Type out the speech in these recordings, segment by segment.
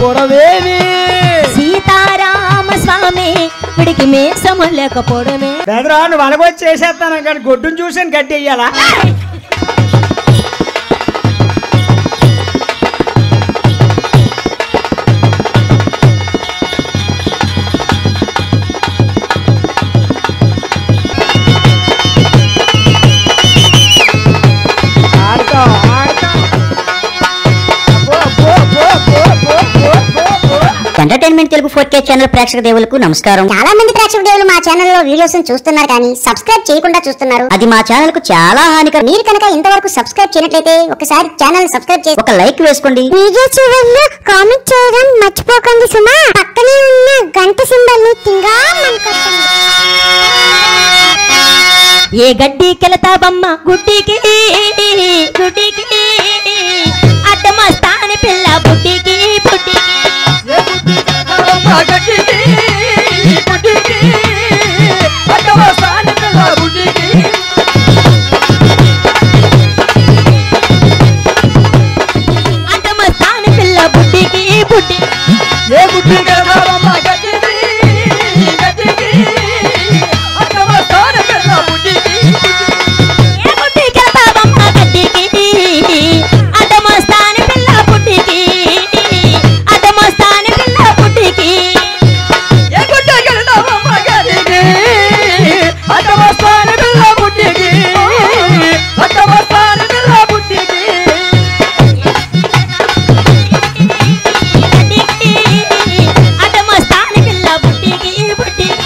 లేకపోవడమేమి సీతారామ స్వామి విడికి మేసము లేకపోవడమే బెదరా నువ్వు అనగొచ్చి చేసేస్తాను కానీ గొడ్డును చూసాను గడ్డి వెయ్యాలా ఎంటర్టైన్మెంట్ తెలుగు 4K ఛానల్ ప్రేక్షక దేవులకు నమస్కారం. చాలా మంది ప్రేక్షక దేవులు మా ఛానల్ లో వీడియోస్ చూస్తున్నారు కానీ సబ్స్క్రైబ్ చేయకుండా చూస్తున్నారు. అది మా ఛానల్ కు చాలా హానికరం. మీరు కనుక ఇంతవరకు సబ్స్క్రైబ్ చేయనట్లయితే ఒకసారి ఛానల్ సబ్స్క్రైబ్ చేసి ఒక లైక్ వేసుకోండి. వీడియో చివరిలో కామెంట్ చేయడం మర్చిపోకండి సుమా. పక్కనే ఉన్న గంట సింబల్ ని తింగా మనకొస్తుంది. ఏ గడ్డికెళతావమ్మ గుడ్డికి గుడ్డికి అడ్డమస్తాని పిల్ల బుడ్డికి బుడ్డికి అడ్డమస్తాని పిల్ల బుడ్డికి బుడ్డి ఏ బుడ్డి గడవమ్మ గడ్డికి గడ్డికి అడ్డమస్తాని పిల్ల బుడ్డికి ఏ బుడ్డికెళతావమ్మ గడ్డికి అడ్డమస్తాని పిల్ల బుడ్డికి అడ్డమస్తాని పిల్ల బుడ్డికి ఏ బుడ్డి గడవమ్మ గడ్డికి అడ్డమస్తాని పిల్ల బుడ్డికి అడ్డమస్తాని పిల్ల బుడ్డికి అడ్డమస్తాని పిల్ల బుడ్డికి బుడ్డికి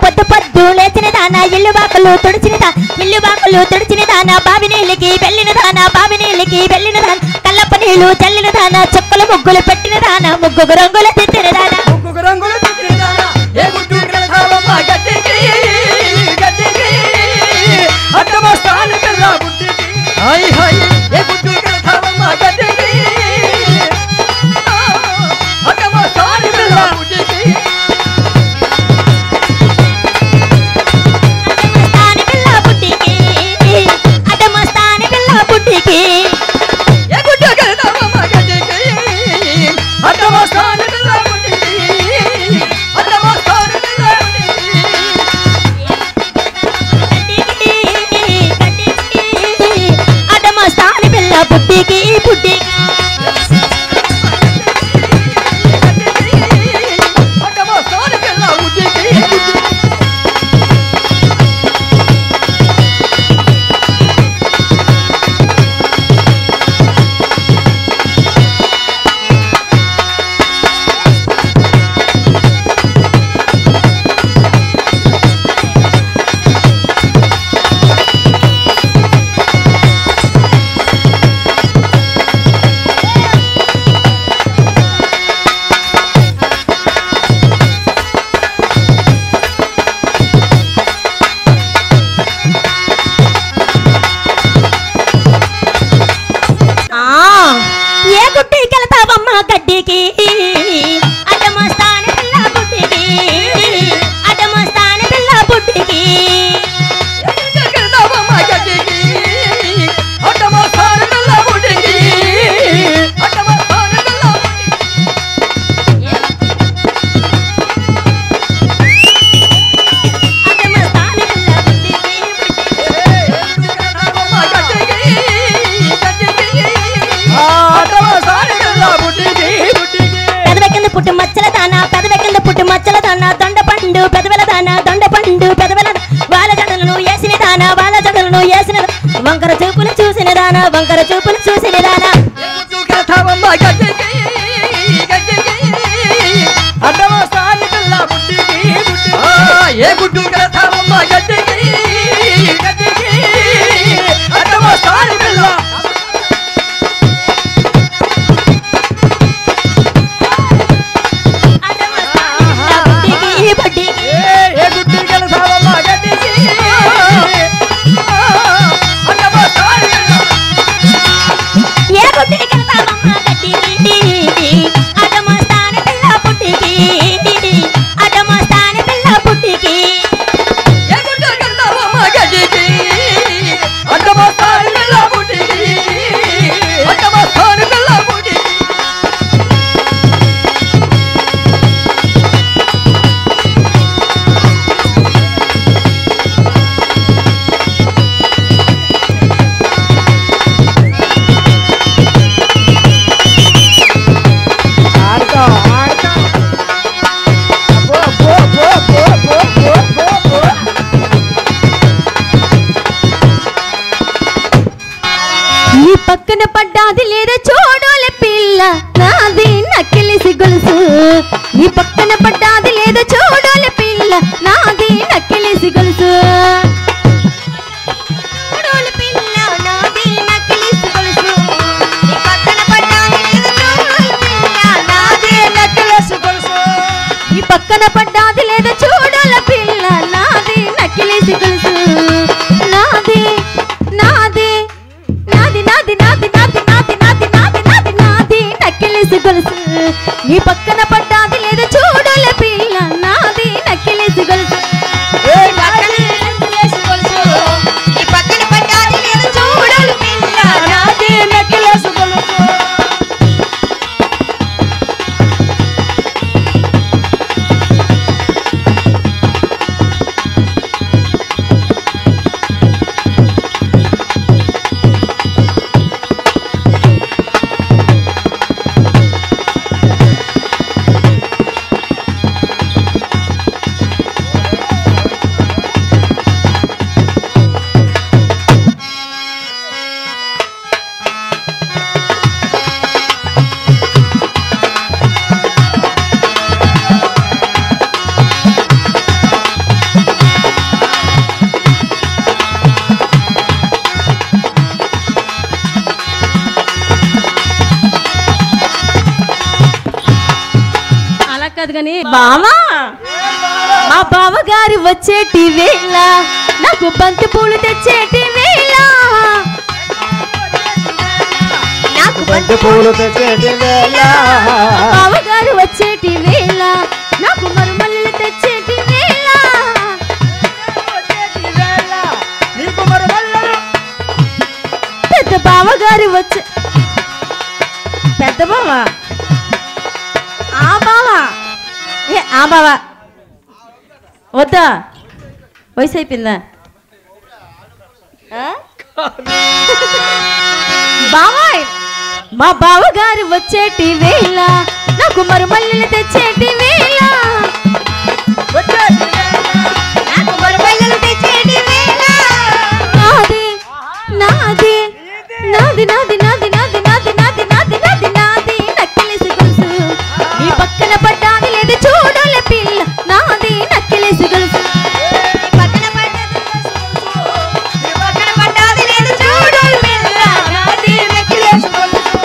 పొద్దు పొద్దు లేచిన దానా ఇల్లు బాకలు తుడిచిన దానా బావి నీళ్ళకి వెళ్ళిన దానా బావి నీళ్ళకి వెళ్ళిన దానా కల్లప్ప నీళ్లు చల్లిన దానా చుక్కలు ముగ్గులు పెట్టిన దానా ముగ్గురు రంగులు తిట్టిన దానా అడ్డమస్తాని పిల్ల బుడ్డికి హాయ్ హాయ్ ఏ బుడ్డి గడవమ్మ గడ్డికి అడ్డమస్తాని పిల్ల బుడ్డికి అడ్డమస్తాని పిల్ల బుడ్డికి ఏ బుడ్డి గడవమ్మ గడ్డికి అడ్డమస్తాని పిల్ల బుడ్డికి అడ్డమస్తాని పిల్ల బుడ్డికి అడ్డమస్తాని పిల్ల బుడ్డికి బుడ్డికి అడ్డమస్తాని పిల్ల బుడ్డికి ఏ గుడ్డికెళతావమ్మ గడ్డికి అడ్డమస్తాని పిల్ల బుడ్డికి అడ్డమస్తాని పిల్ల బుడ్డికి గడవమ్మ గడ్డికి అడ్డమస్తాని పిల్ల బుడ్డికి అడ్డమస్తాని పిల్ల అడ్డమస్తాని పిల్ల బుడ్డికి గడవమ్మ గడ్డికి గడ్డికి అడ్డమస్తాని పిల్ల బుడ్డికి పెదవెక్కింద పుట్టు మచ్చల దానా పెదవెక్కింద పుట్టు మచ్చల దానా దొండపండు పెదవెల దానా దొండపండు పెదవెల వాళ్ళ జడలను వేసిన దానా వాళ్ళ జడలను వేసిన వంకర చూపులు చూసిన దానా వంకర చూపులు చూసిన దానా గడవమ్మ గడ్డికి గడ్డికి అడ్డమస్తాని పిల్ల బుడ్డికి ఏ గుడ్డు గడవమ్మ గడ్డికి గడ్డికి అడ్డమస్తాని పిల్ల పక్కన పడ్డాది లేదా చూడోలే పిల్ల నాది నక్కిలిసి గొలుసు నీ పక్కన పడ్డాది లేదా చూడోలే పిల్ల నాది నక్కిలిసి గొలుసు చూడోలే పిల్ల నాది నక్కిలిసి గొలుసు నీ పక్కన పడ్డాది లేదా చూడోలే పిల్ల నాది నక్కిలిసి గొలుసు నీ పక్కన పడ్డాది లేదా చూడోలే పిల్ల నాది నక్కిలిసి గొలుసు నాది నాది నాది నాది నాది నాది నాది నాది నాది నాది నాది నక్కిలిసి గొలుసు నీ పక్కన పడ్డాది లేదా చూడలే పిల్ల నాది నక్కిలిసి గొలుసు నీ పక్కన పడ్డాది లేదా చూడలే పిల్ల నాది నక్కిలిసి గొలుసు కానీ బావా మా బావగారి వచ్చేటి వేళ నాకు బంతి పూలు తెచ్చేటి వేళ నాకు బంతి పూలు తెచ్చేటి వేళ బావగారు వచ్చేటి వేళ నాకు మరుమల్లులు తెచ్చేటి వేళ పెద్ద బావగారు వచ్చే పెద్ద బావ ఆ బావా ఏ ఆ బావా వద్దా వయసు అయిపోయిందా బావాయ్ మా బావగారు వచ్చేటి వేళ నాకు మరుమల్లులు తెచ్చేటి వేళ నాకు మరుమల్లులు తెచ్చేటి వేళ నాది నాది నాది నాది నాది నాది నాది నాది నాది నాది నాది నక్కిలిసి గొలుసు నీ పక్కన పడ్డాది లేదు చూడలే పిల్ల నాది నక్కిలిసి గొలుసు పక్కన పడ్డాది లేదు చూడలే పిల్ల నాది నక్కిలిసి గొలుసు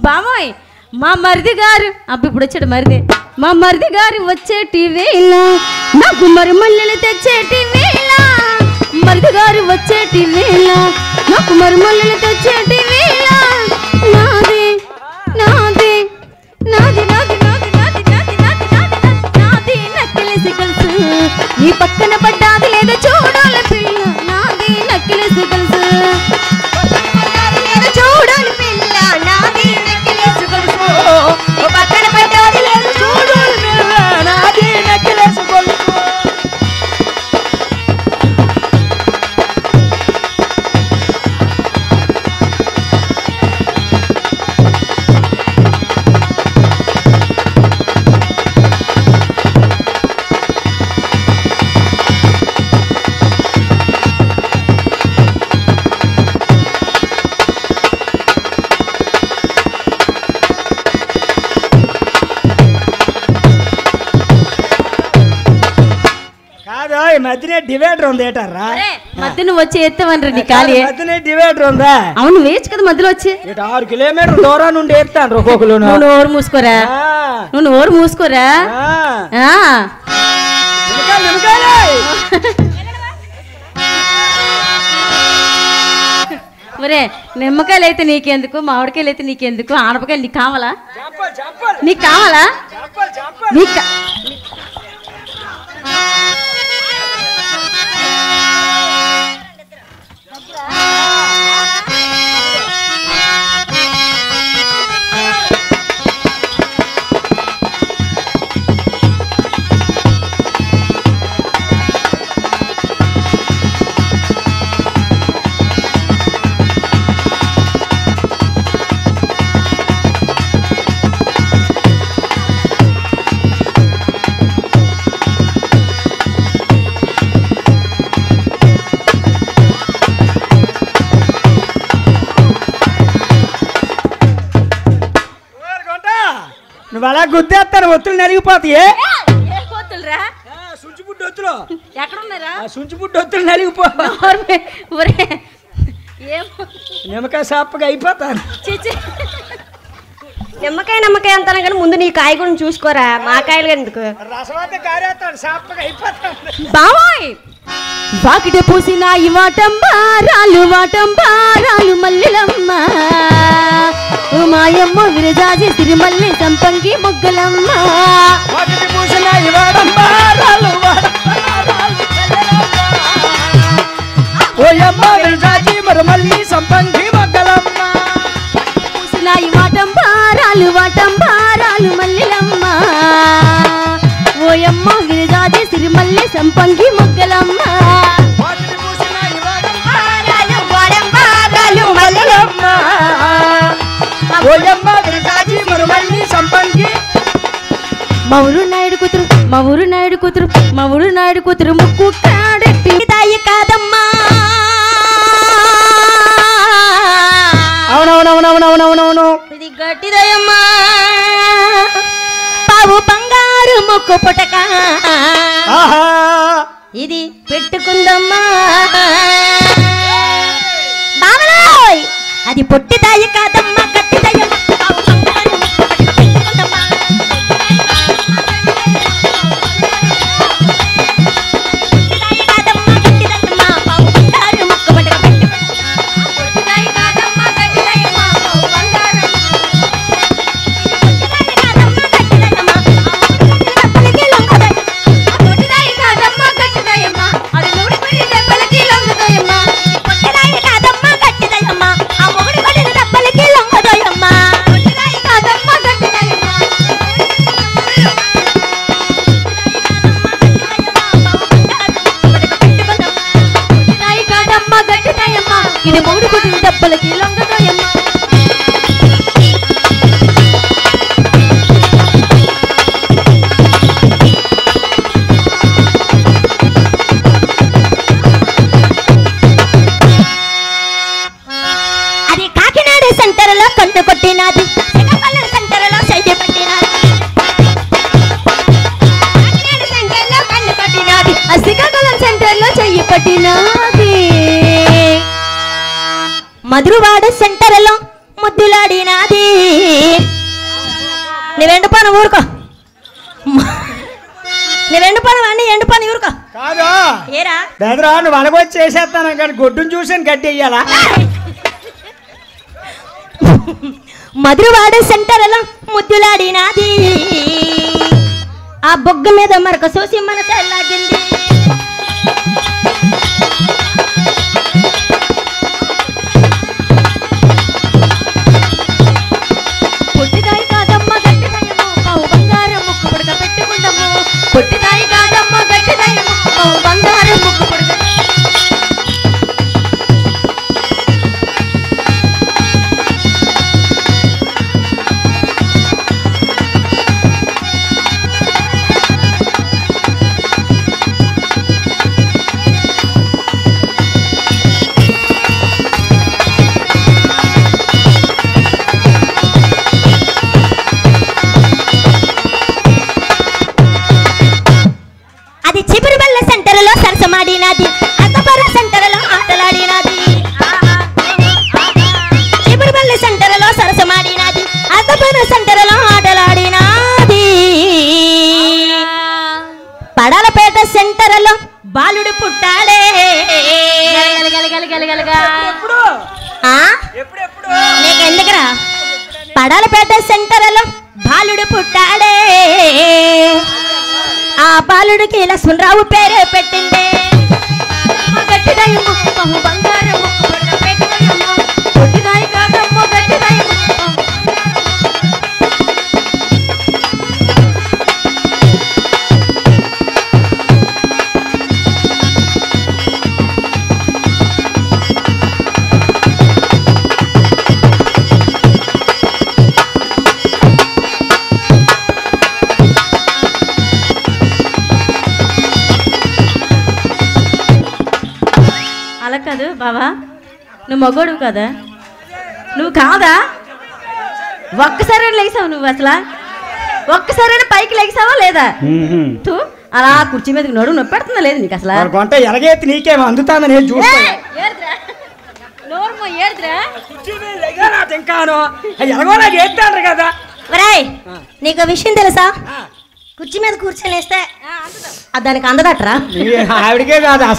బామోయ్ మా మరిది గారు అబ్బ ఇప్పుడు వచ్చాడు మరిది మా మరిది గారు వచ్చేటి వేళ నాకు మరుమల్లెలు తెచ్చేటి వేళ మరిది గారు వచ్చేటి వేళ నాకు మరుమల్లెలు తెచ్చేటి వేళ నాది నాది నాది నాది నాది నాది నాది నాది నాది నాది నక్కిలిసి గొలుసు నీ పక్కన పడ్డాది లేదా చూడాలి పిల్ల నాది నక్కిలిసి గొలుసు చూడాలి పిల్ల నాది నక్కిలిసి గొలుసు పక్కన పడ్డాది లేదా చూడాలి పిల్ల నాది నక్కిలిసి గొలుసు మధ్యనే డివైడర్ ఉంది ఏటారా మధ్య నువ్వు వచ్చి ఎత్తవనరా నీ ఖాళీ మధ్యనే డివైడర్ ఉందా అవును వేయచ్చు కదా మధ్యలో వచ్చి 6 కిలోమీటర్ దూరం నుండి ఎత్తాను ఒక్కొక్కరు నువ్వు నోరు మూసుకోరా నువ్వు నోరు మూసుకోరా ఒరే నిమ్మకాయలు అయితే నీకెందుకు మామిడికాయలు అయితే నీకెందుకు ఆనపకాయలు నీకు కావాలా నీకు కావాలా నీకు నువ్వు అలా గుద్దేస్తాను ఒత్తులు నలిగిపోతాయి సుంచుబుడ్డి ఒత్తులు ఎక్కడున్నారా సుంచుబుడ్డి ఒత్తులు నలిగిపో నిమ్మకాయ సాప్పగా అయిపోతాను నిమ్మకాయ అంటాను కానీ ముందు నీ కాయ కూడా చూసుకోరా మా కాయలు ఎందుకు బావోయ్ వాకిట పూసిన వాటంబారాలు మల్లెలమ్మ మాయమ్మ విరజాజి తిరుమల్లి సంపంగి మొగ్గలమ్మ పూసిన మల్లి సంపంగి మొగ్గలమ్మ పూసిన వాటంబారాలు మల్లెలమ్మ ఓయమ్మ విరజాజి తిరుమల్లి సంపంగి మొగ్గలమ్మ మా ఊరు నాయుడు కూతురు ముక్కు కాడెట్టి దాయి కాదమ్మా అవునవునవునవునవునవును ఇది గట్టిదయమ్మా పావు బంగారు ముక్కు పుటక ఇది పెట్టుకుందమ్మా బావలోయ్ అది పొట్టి దాయి కాదమ్మా గట్టిదయమ్మా ఇది మూడు కొట్టిన దెబ్బలకి లొంగదోయమ్మ అది కాకినాడ సెంటర్ లో కన్ను కొట్టినది శ్రీకాకుళం సెంటర్ లో చెయ్యి పట్టినది కాకినాడ సెంటర్ లో కన్ను కొట్టినది శ్రీకాకుళం సెంటర్ లో చెయ్యి పట్టినది మధురవాడ సెంటర్ లో ముద్దులాడినది నువ్వెండుపాను ఊరుకో నువ్వెండుపాను అన్ని ఎండుపాను ఊరుకో కాదు ఏరా బెదరా నువ్వు అలగొచ్చి చేసేస్తాను కానీ గొడ్డును చూసాను గడ్డి వెయ్యాలా మధురవాడ సెంటర్ లో ముద్దులాడినది ఆ బొగ్గ మీద మరక చూసి మనసు లాగింది పొట్టిదాయి కాదమ్మ గట్టిదయ్యమ్మ పావు బంగారం ముక్కు పుడక పెట్టుకుందమ్ము పొట్టిదాయి కాదమ్మ గట్టిదయ్యమ్మ పావు బంగారం ముక్కు పుడక బాలుడు పుట్టాడే నీకెందుకురా పడాలపేట సెంటర్లో బాలుడు పుట్టాడే ఆ బాలుడికి లక్ష్మణరావు పేరే పెట్టిండే అలా కాదు బావా, నువ్వు మగోడు కదా, నువ్వు కాదా? ఒక్కసారి లేచావు నువ్వు, అసలు ఒక్కసారి పైకి లేచావా లేదా? అలా కుర్చీ మీదకి నడువు నొప్పి పెడుతుందా లేదు నీకు అసలు? గంట ఎరగేతి నీకేమో అందుతాను నేను చూస్తాను. కదా నీకు విషయం తెలుసా? కుర్చీ మీద కూర్చొని వేస్తే దానికి అందదట్రా. ఆవిడకే కాదా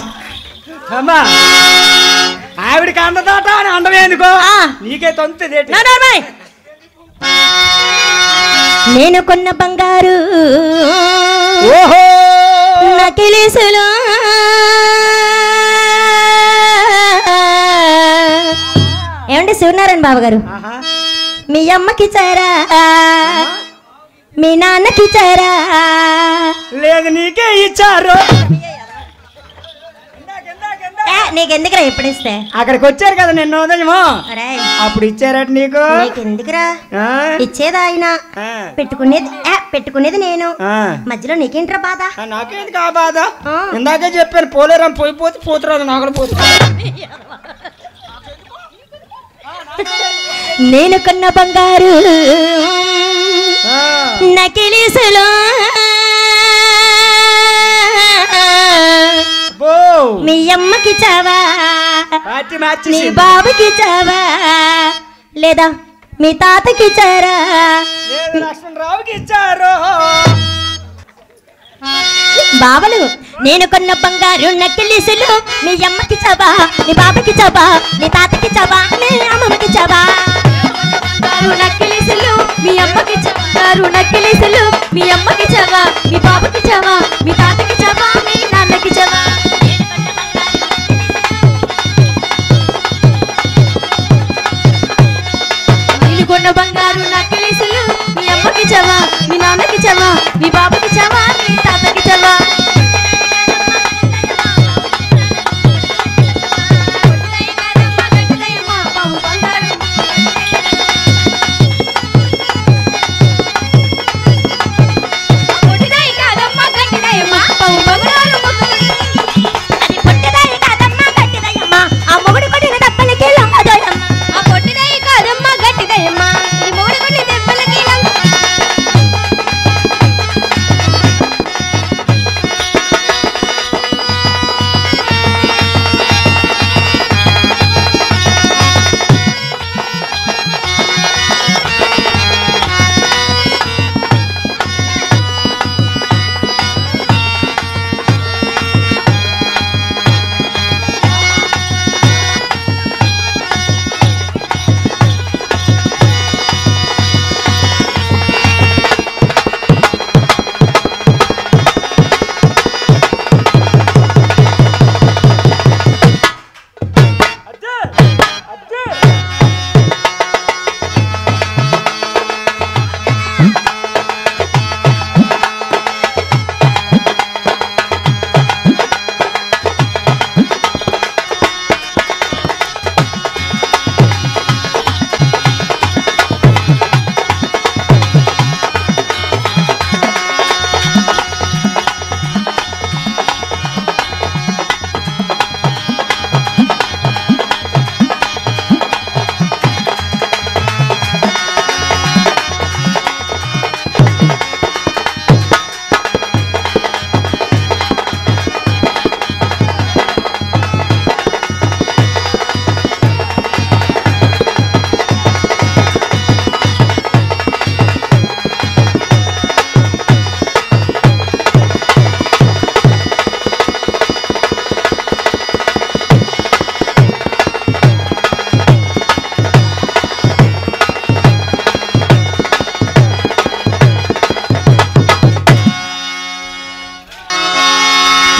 అమ్మా, ఆవిడికి అందదాట అని అందమేందుకో నీకే తొంతుంది. నేను కొన్న బంగారు ఓహో నకిలీసులు ఏమండి శివనారాయణ బాబు గారు, మీ అమ్మకి ఇచ్చారా మీ నాన్నకి ఇచ్చారా? లేదు నీకే ఇచ్చారు. నీకెందుకురా ఎప్పుడు ఇస్తే? అక్కడికి వచ్చారు కదా నిన్న ఉదయమో, అప్పుడు ఇచ్చారట నీకు. నీకెందుకురా ఇచ్చేది ఆయన, పెట్టుకునేది నేను, మధ్యలో నీకేంట్రా బాధ? నాకేంటి కా బాధ? ఇందాకే చెప్పాను పోలేరం పోయిపోతే పోతురాదు నాకు పోతు. నేను కొన్న బంగారు నకిలీసులు మీ అమ్మకి చావా మీ బాబుకి చావా లేదా మీ తాతకి ఇచ్చారా? లక్ష్మణరావుకి ఇచ్చారు. బావలు నేను కొన్న బంగారు నకిలీసులు మీ అమ్మకి చావా మీ బాబుకి చావా మీ తాతకి చావా మీ అమ్మకి చావా? నకిలీసులు మీ అమ్మకి చావారు, నకిలీసులు మీ అమ్మకి చావా మీ బాబుకి చావా మీ తాతకి చావా మీ నాన్నకి చావా? కొన్న బంగారు నకిలీసులు మీ అమ్మకి చవా మీ నాన్నకి చవా మీ బాబుకి చవా మీ తాతకి చవా?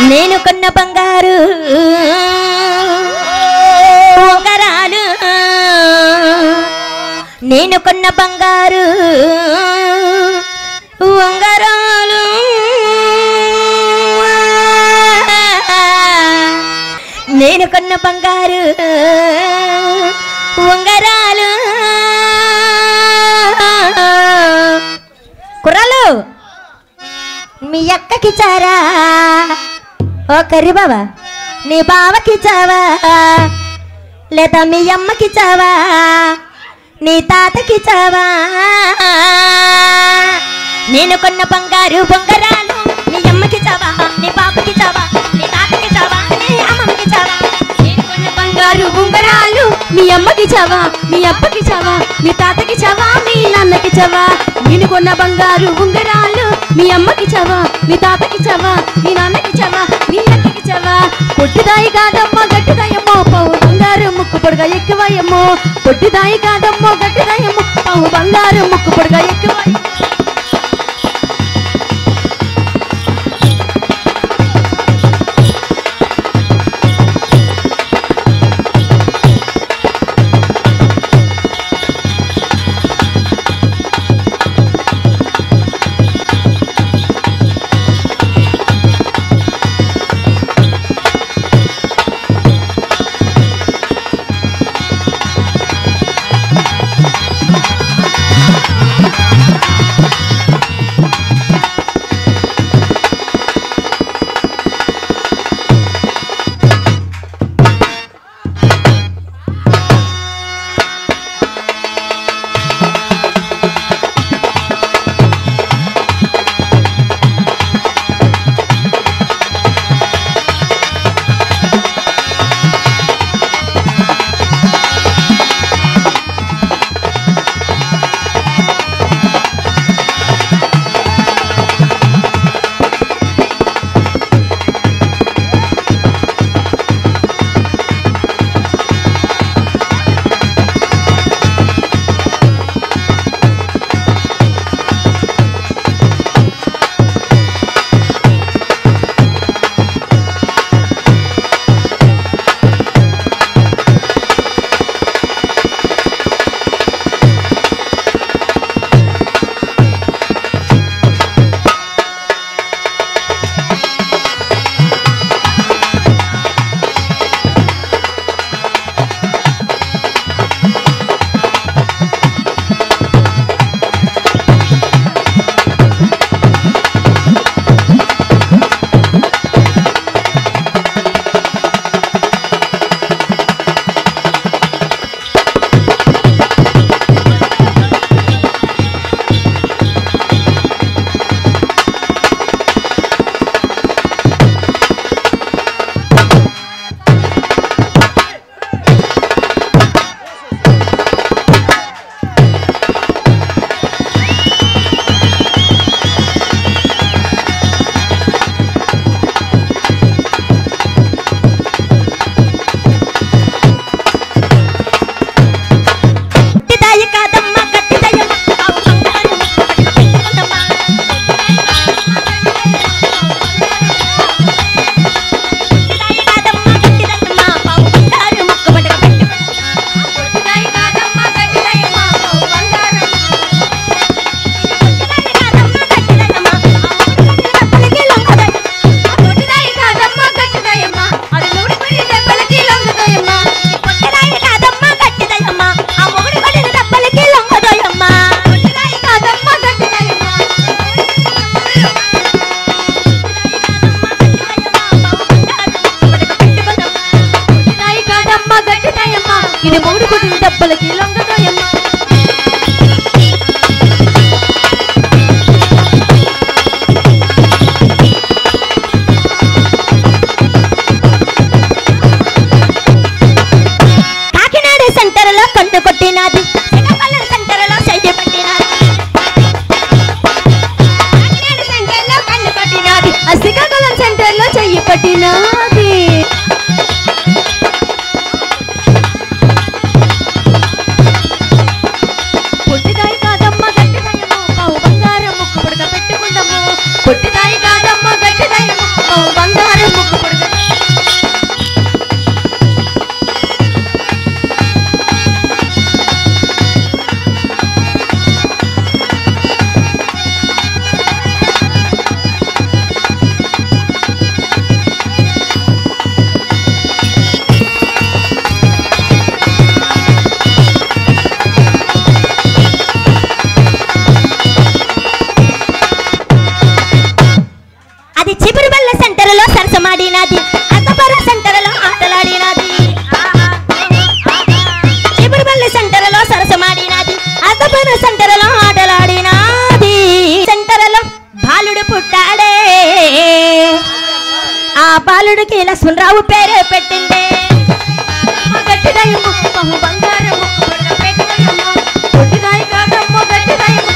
నేను కొన్న బంగారు ఉంగరాలు నేను కొన్న బంగారు ఉంగరాలు నేను కొన్న బంగారు ఉంగరాలు కుర్రాలు మీ అక్కకి చారా ఓ కర్రీ బావా నీ బావకి చావా లేదా మీ అమ్మకి చావా నీ తాతకి చావా నేను కొన్న బంగారు బొంగరాలు నీ అమ్మకి చావా నీ బాబుకి చావా నీ తాతకి చావా నీ అమ్మకి చావా నేను కొన్న బంగారు బొంగరాలు మీ అమ్మకి చావా మీ అబ్బకి చావా మీ తాతకి చావా మీ నాన్నకి చావా నేను కొన్న బంగారు ఉంగరాలు మీ అమ్మకి చావా మీ తాతకి చావా మీ నాన్నకి చావా మీ అక్కకి చావా పొట్టిదాయి కాదమ్మో గట్టిదాయమ్మో పావు బంగారు ముక్కు పొడగా ఎక్కువయమ్మో పొట్టిదాయి కాదమ్మో గట్టిదాయమ్మో పావు బంగారు ముక్కు పొడగా ఎక్కువయమ్మో ఇది మూడు కొట్టిన దెబ్బలకి లొంగదోయమ్మ. కాకినాడ సెంటర్ లో కన్ను కొట్టినది, శ్రీకాకుళం సెంటర్ లో చెయ్యి పట్టినది. కాకినాడ సెంటర్ లో కన్ను కొట్టినది, శ్రీకాకుళం సెంటర్ లో చెయ్యి పట్టినది. పొట్టిదాయి కాదమ్మ గట్టిదాయమ్మ పావు బంగారం ముక్కు పుడక పెట్టుకుందమ్ము. పొట్టిదాయి కాదమ్మ గట్టిదాయమ్మ పావు బంగారం సరసమాడినది అత్తపర సెంటర్లో ఆటలాడినది చిబురుపల్లి సెంటర్లో సరసమాడినది అత్తపర సెంటర్లో ఆటలాడినది సెంటర్లో బాలుడు పుట్టాడే ఆ బాలుడికి లక్ష్మణరావు పేరే పెట్టిండే గట్టిదయ్యమ్మ బహు బంగారము పెట్టదయ్యమ్మ గట్టిదాయి కాదమ్మ గట్టిదయ్యమ్మ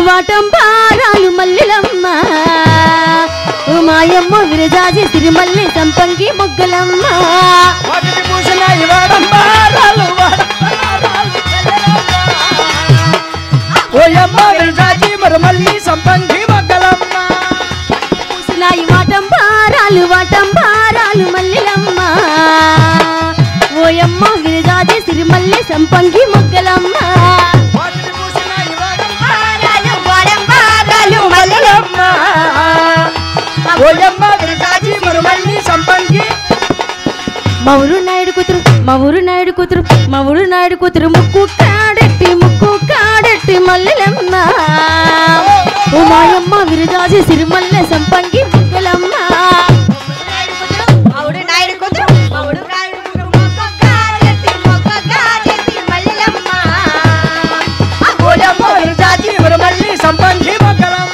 వాటంబారాలు మల్లెలమ్మ మాయమ్మ విరజాజి సిరిమల్లి సంపంగి మొగ్గలమ్మ ఓయమ్మ విరజాజి మరుమల్లి సంపంగి మొగ్గలమ్మ పూసినాయి వాటంబారాలు మల్లెలమ్మ ఓయమ్మ విరజాజి సిరిమల్లి సంపంగి మొగ్గలమ్మ మౌరు నాయుడు కూతురు ముక్కు కాడెట్టి మల్లెలమ్మ ఉమాయమ్మ విరజాజి సిరిమల్లె సంపంగి మొగ్గలమ్మ సంపంగి మొగ్గలమ్మ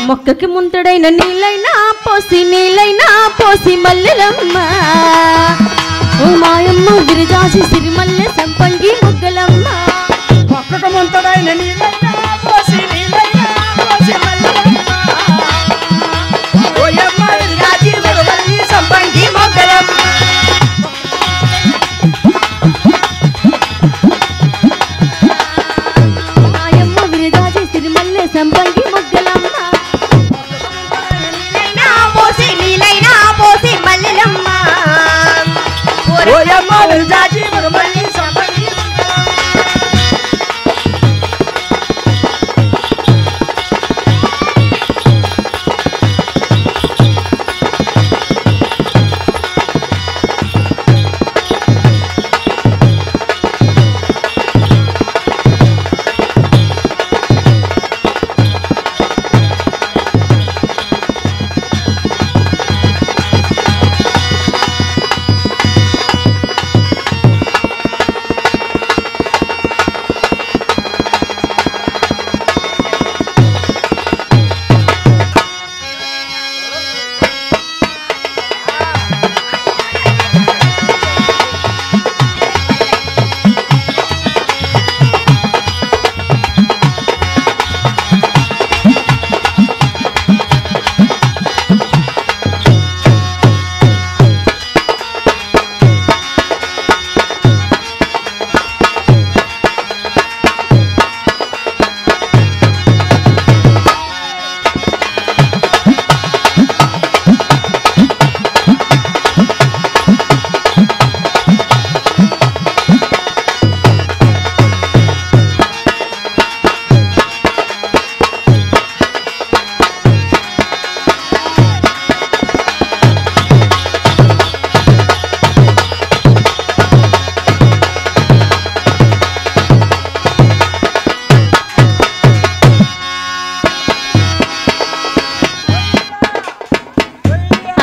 మొక్కకి ముంతడైన నీళ్ళైనా పోసి మల్లెలమ్మ మాయమ్మ విరజాసి సిరిమల్లె సంపంగి మొగ్గలమ్మ మొక్కకు ముంతడైన నీళ్ళైనా పోసి మల్లెలమ్మ ఓయమ్మ విరజాసి సిరిమల్లె సంపంగి మొగ్గలమ్మ మాయమ్మ విరజాసి సిరిమల్లె సంపంగి మొగ్గలమ్మ ఓయమ్మ విరజాజి మరుమల్లి సంపంగి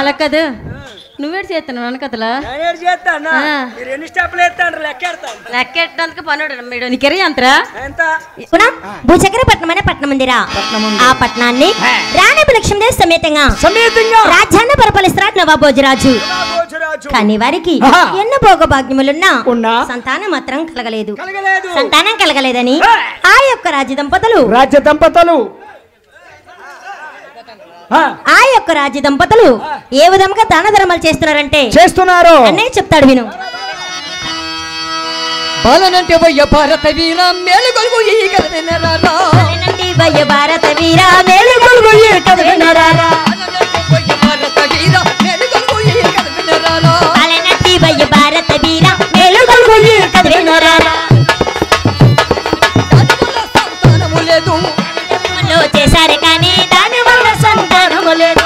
అలా కదా నువ్వేడు చేస్తాను వెనకతల నేనేడు చేస్తాను మీరు ఎన్ని స్టెప్లు ఎత్తాను లెక్కెట్టడానికి పనుడు మీరు నీకెరి అంతరా ఎంత భూచక్రపట్నం అనే పట్నం ఉందిరా ఆ పట్నాన్ని రాణి లక్ష్మీదేవి సమేతంగా రాజ్యాన్ని పరిపాలిస్తున్నాడు నవాబోజరాజు కానీ వారికి ఎన్నో భోగభాగ్యములున్నా సంతానం మాత్రం కలగలేదు సంతానం కలగలేదని ఆ యొక్క రాజ్య దంపతులు ఏ విధంగా దాన ధర్మాలు చేస్తున్నారు అనే చెప్తాడు విను బాలనంటే వయ్య భారత వీర మేలుగొలుగు ఈ కథ వినరారా బాలనంటే వయ్య భారత వీర మేలుగొలుగు ఈ కథ వినరారా బాలనంటే వయ్య భారత వీర మేలుగొలుగు ఈ కథ వినరారా సంతానము లేదు చేశారు కానీ దాని వల్ల సంతానము లేదు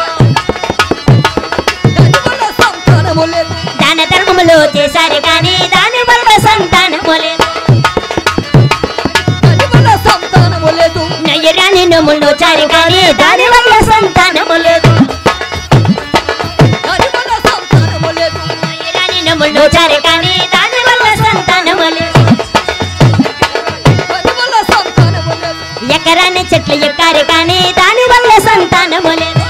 దాన ధర్మములో చేశారు కానీ దాని వల్ల సంతానము లేదు నయ్యరాని నమ్ములో చారు కానీ దాని వల్ల సంతానము లేదు నయ్యరాని నమ్ములో చారు కానీ దాని వల్ల సంతానము లేదు ఎకరాన్ని చెట్లు ఎక్కారు కానీ దాని వల్ల సంతానము లేదు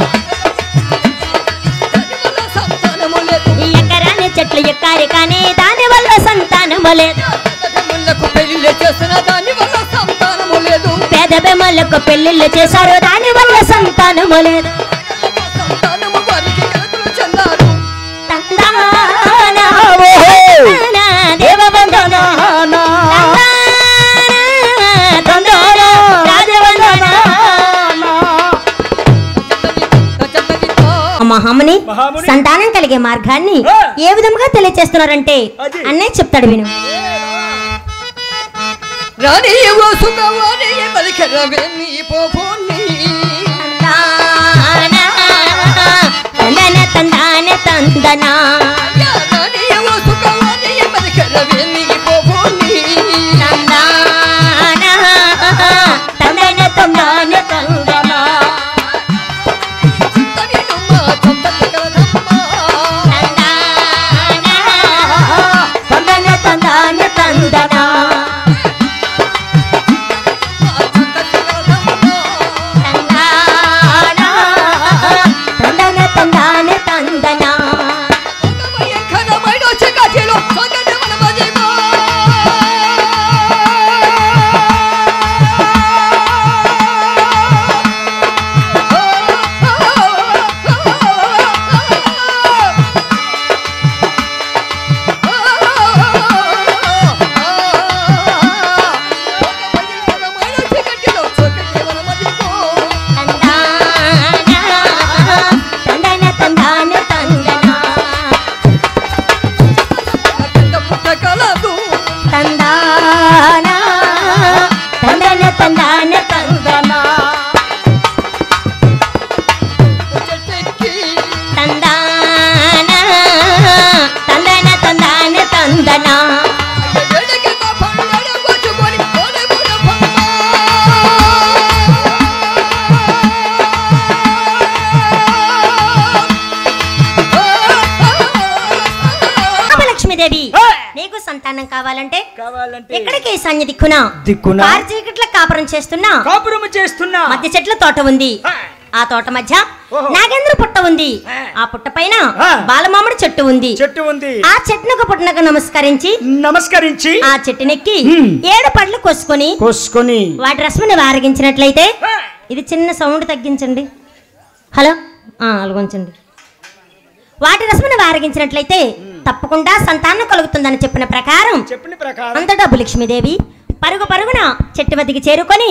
ఎకరాన్ని చెట్లు ఎక్కారు కానీ దాని వల్ల సంతానము లేదు పెళ్లి చేసిన దాని వల్ల సంతానము లేదు పేద బెమ్మలకు పెళ్లిళ్ళు చేశారు దాని వల్ల సంతానము లేదు సంతానము వారికి కలుగులు చెందారు దేవవందన మహాముని సంతానం కలిగే మార్గాన్ని ఏ విధంగా తెలియచేస్తున్నారంటే అన్నే చెప్తాడు విను రాణి సుఖవాణి పలికరవేమి పోపోని తందన తందాన తందనా రాణి సుఖవాణి పలికరవేమి పోపోని తందన తందాన తందనా తందన తందాన తందనా నీకు సంతానం కావాలంటే ఎక్కడికి ఈశాన్య దిక్కున చీకట్ల కాపురం చేస్తున్నా మధ్య చెట్ల తోట ఉంది ఆ తోట మధ్య నాగేంద్ర పుట్ట ఉంది ఆ పుట్ట పైన బాలమామిడి చెట్టు ఉంది ఆ చెట్టునకు పుట్టనకు నమస్కరించి ఆ చెట్టునెక్కి 7 పళ్ళు కోసుకొని వాటి రసముని వారగించినట్లయితే ఇది చిన్న సౌండ్ తగ్గించండి హలో అలాగొంచండి వాటి రసముని వారగించినట్లయితే తప్పకుండా సంతానం కలుగుతుందని చెప్పిన ప్రకారం అంతటా భూలక్ష్మీదేవి పరుగున చెట్టు వద్దకి చేరుకొని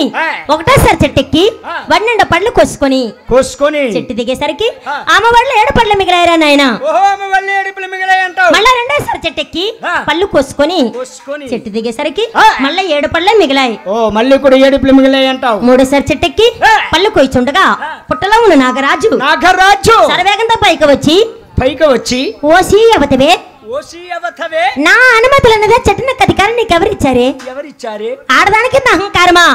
ఒకటోసారి చెట్టెక్కి వన్నెండ పళ్ళు కోసుకొని చెట్టు దిగేసరికి ఆమె వాళ్ళు 7 పళ్ళు మిగిలాయరా నాయన మళ్ళా రెండోసారి చెట్టెక్కి పళ్ళు కోసుకొని చెట్టు దిగేసరికి మళ్ళీ 7 పళ్ళే మిగిలాయి మూడోసారి చెట్టెక్కి పళ్ళు కొయ్చుండగా పుట్టలో ఉన్న నాగరాజు సర్వేగంతో పైకి వచ్చి ఓసి అవతవే నా అనుమతులన్నదే చెట్టునకు అధికారం నీకు ఎవరిచ్చారే ఆడదానికి అహంకారమా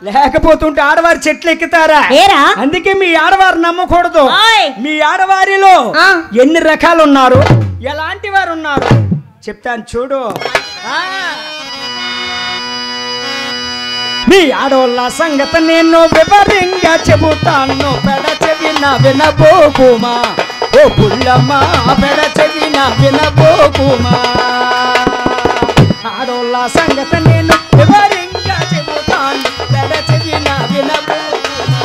లేకపోతుంటే ఆడవారి చెట్లు ఎక్కుతారా? ఏరా అందుకే మీ ఆడవారు నమ్మకూడదు. ఓయ్. మీ ఆడవారిలో ఆ. ఎన్ని రకాలు ఉన్నారు, ఎలాంటి వారు ఉన్నారు చెప్తాను చూడు. మీ ఆడవాళ్ళ సంగతి నేను వివరంగా చెబుతాను, పెడ చెవిన వినబోకుమా ఓ పుల్లమ్మా, పెడ చెవిన వినబోకుమా. ఆడవాళ్ళ సంగతి నేను వివరంగా చెబుతాను, పెడ చెవిన వినబోకుమా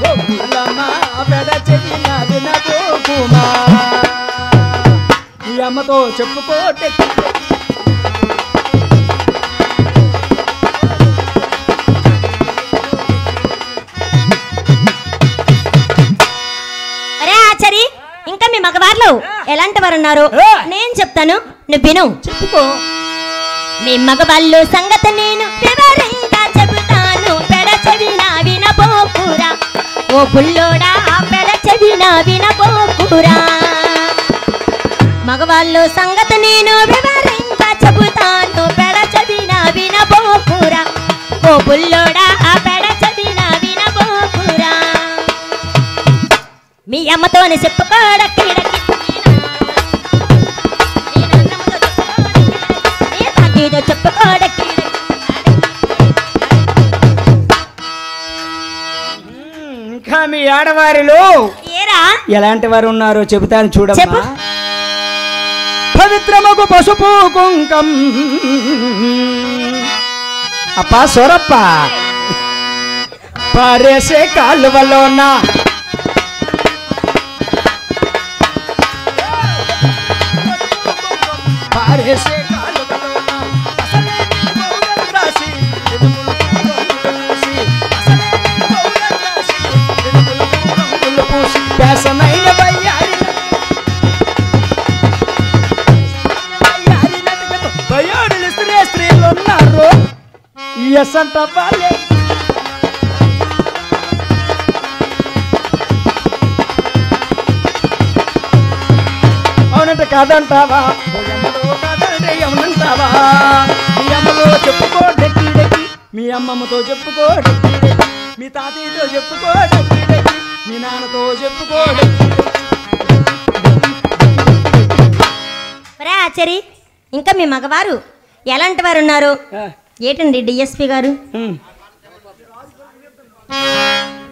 ఓ పుల్లమ్మా, పెడ చెవిన వినబోకుమా. ఈ అమ్మతో చెప్పుకోటే ఇంకా మీ మగవాళ్ళు ఎలాంటి వారు ఉన్నారు నేను చెప్తాను, నువ్వు విను. చెప్పుకో. మీ మగవాళ్ళు సంగతి నేను వివరంగా చెబుతాను, పెడ చెవిన వినబోకురా ఓ బుల్లోడా, పెడ చెవిన వినబోకురా. మగవాళ్ళు సంగతి నేను వివరంగా చెబుతాను, పెడ చెవిన వినబోకురా ఓ బుల్లోడా, పెడ చెవిన వినబోకురా. మీ అమ్మతోని చెప్పుకోడకిడకి, చెప్పుకోడకి. ఇంకా మీ ఆడవారిలో ఏరా ఎలాంటి వారు ఉన్నారో చెబుతాను చూడమ్మా. చెప్పు. పవిత్రమగు పసుపు కుంకం అప్పా సొరప్ప పారేసే కాలువలోన పారేసే కాలువలోన అసలేని పౌడర్ రాసి ఎదుములు పూసి, అసలేని పౌడర్ రాసి ఎదుములు పూసి, పేసనైన బయ్యాడులు స్త్రీలు ఉన్నారు. ఎస్ అంట వాళ్ళే అవునంటే కాదంటావా, కాదంటే ఏమనంటావా. మీ అమ్మలో చెప్పుకో డెక్కి డెక్కి, మీ అమ్మమ్మతో చెప్పుకో డెక్కి డెక్కి, మీ తాతయ్యతో చెప్పుకో డెక్కి డెక్కి, మీ నాన్నతో చెప్పుకో డెక్కి ఆచరి. ఇంకా మీ మగవారు ఎలాంటి వారు ఉన్నారు ఏంటండి డిఎస్పి గారు?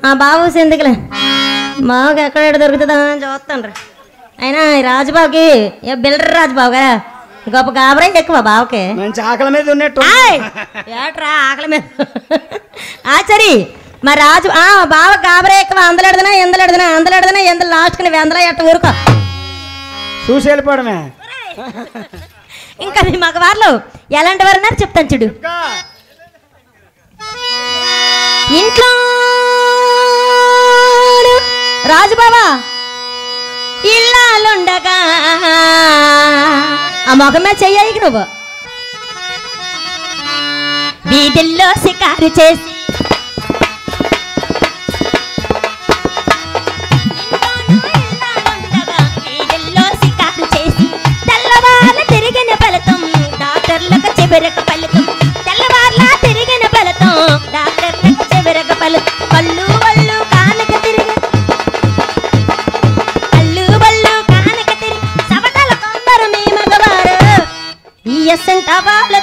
ఆ బాబు ఎందుకులే, బాబుకి ఎక్కడ దొరుకుతుందా అని చూస్తాను. అయినా రాజుబాబుకి బిల్డర్ రాజుబాబు కదా, గొప్ప గాబరే ఎక్కువ బాబుకి. మంచి ఆకలి మీద ఉన్నట్టు ఏట్రా ఆకలి మీద. ఆచరి మా రాజు బావ గాబరే ఎక్కువ, అందలెడదనా ఎందలెడదనా అందలెడదనా ఎందలు లాస్ట్కి వెందల ఎట్ట ఊరుకో చూసి వెళ్ళిపోవడమే. ఇంకా మీ మగవాళ్ళు ఎలాంటి వారు ఉన్నారు చెప్తాను చూడు. ఇంట్లో రాజుబాబా ఇల్లాలుండగా ఆ మొగమే చెయ్యాయి నువ్వు, వీధుల్లో షికారు చేసి తిరిగిన ఫలితం డాక్టర్లకు చివరకు ఫలితం, తెల్లవార్లా తిరిగిన ఫలితం డాక్టర్లకు చివరకు ఫలితం. కళ్ళు వళ్ళు కానక తిరిగి కళ్ళు వళ్ళు కానక తిరిగి సవటల కొందరు మీ మగవారు ఈ ఎస్సంట వాళ్ళ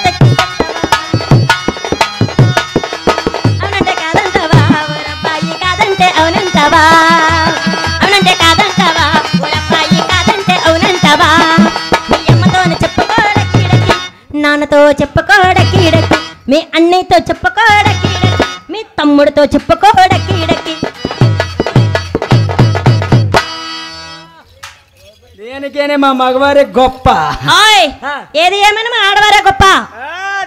అవునంటే కాదంటావా ఊరబ్బాయి, కాదంటే అవునంటావా, అవునంటే కాదంటావా ఊరబ్బాయి, కాదంటే అవునంటావా. నాన్నతో చెప్పుకోడకీడకి, మీ అన్నయ్యతో చెప్పుకోడకీడకి, మీ తమ్ముడితో చెప్పుకోడకీడకి. దేనికైనా మా మగవారే గొప్ప. ఏది ఏమైనా మా ఆడవారే గొప్ప.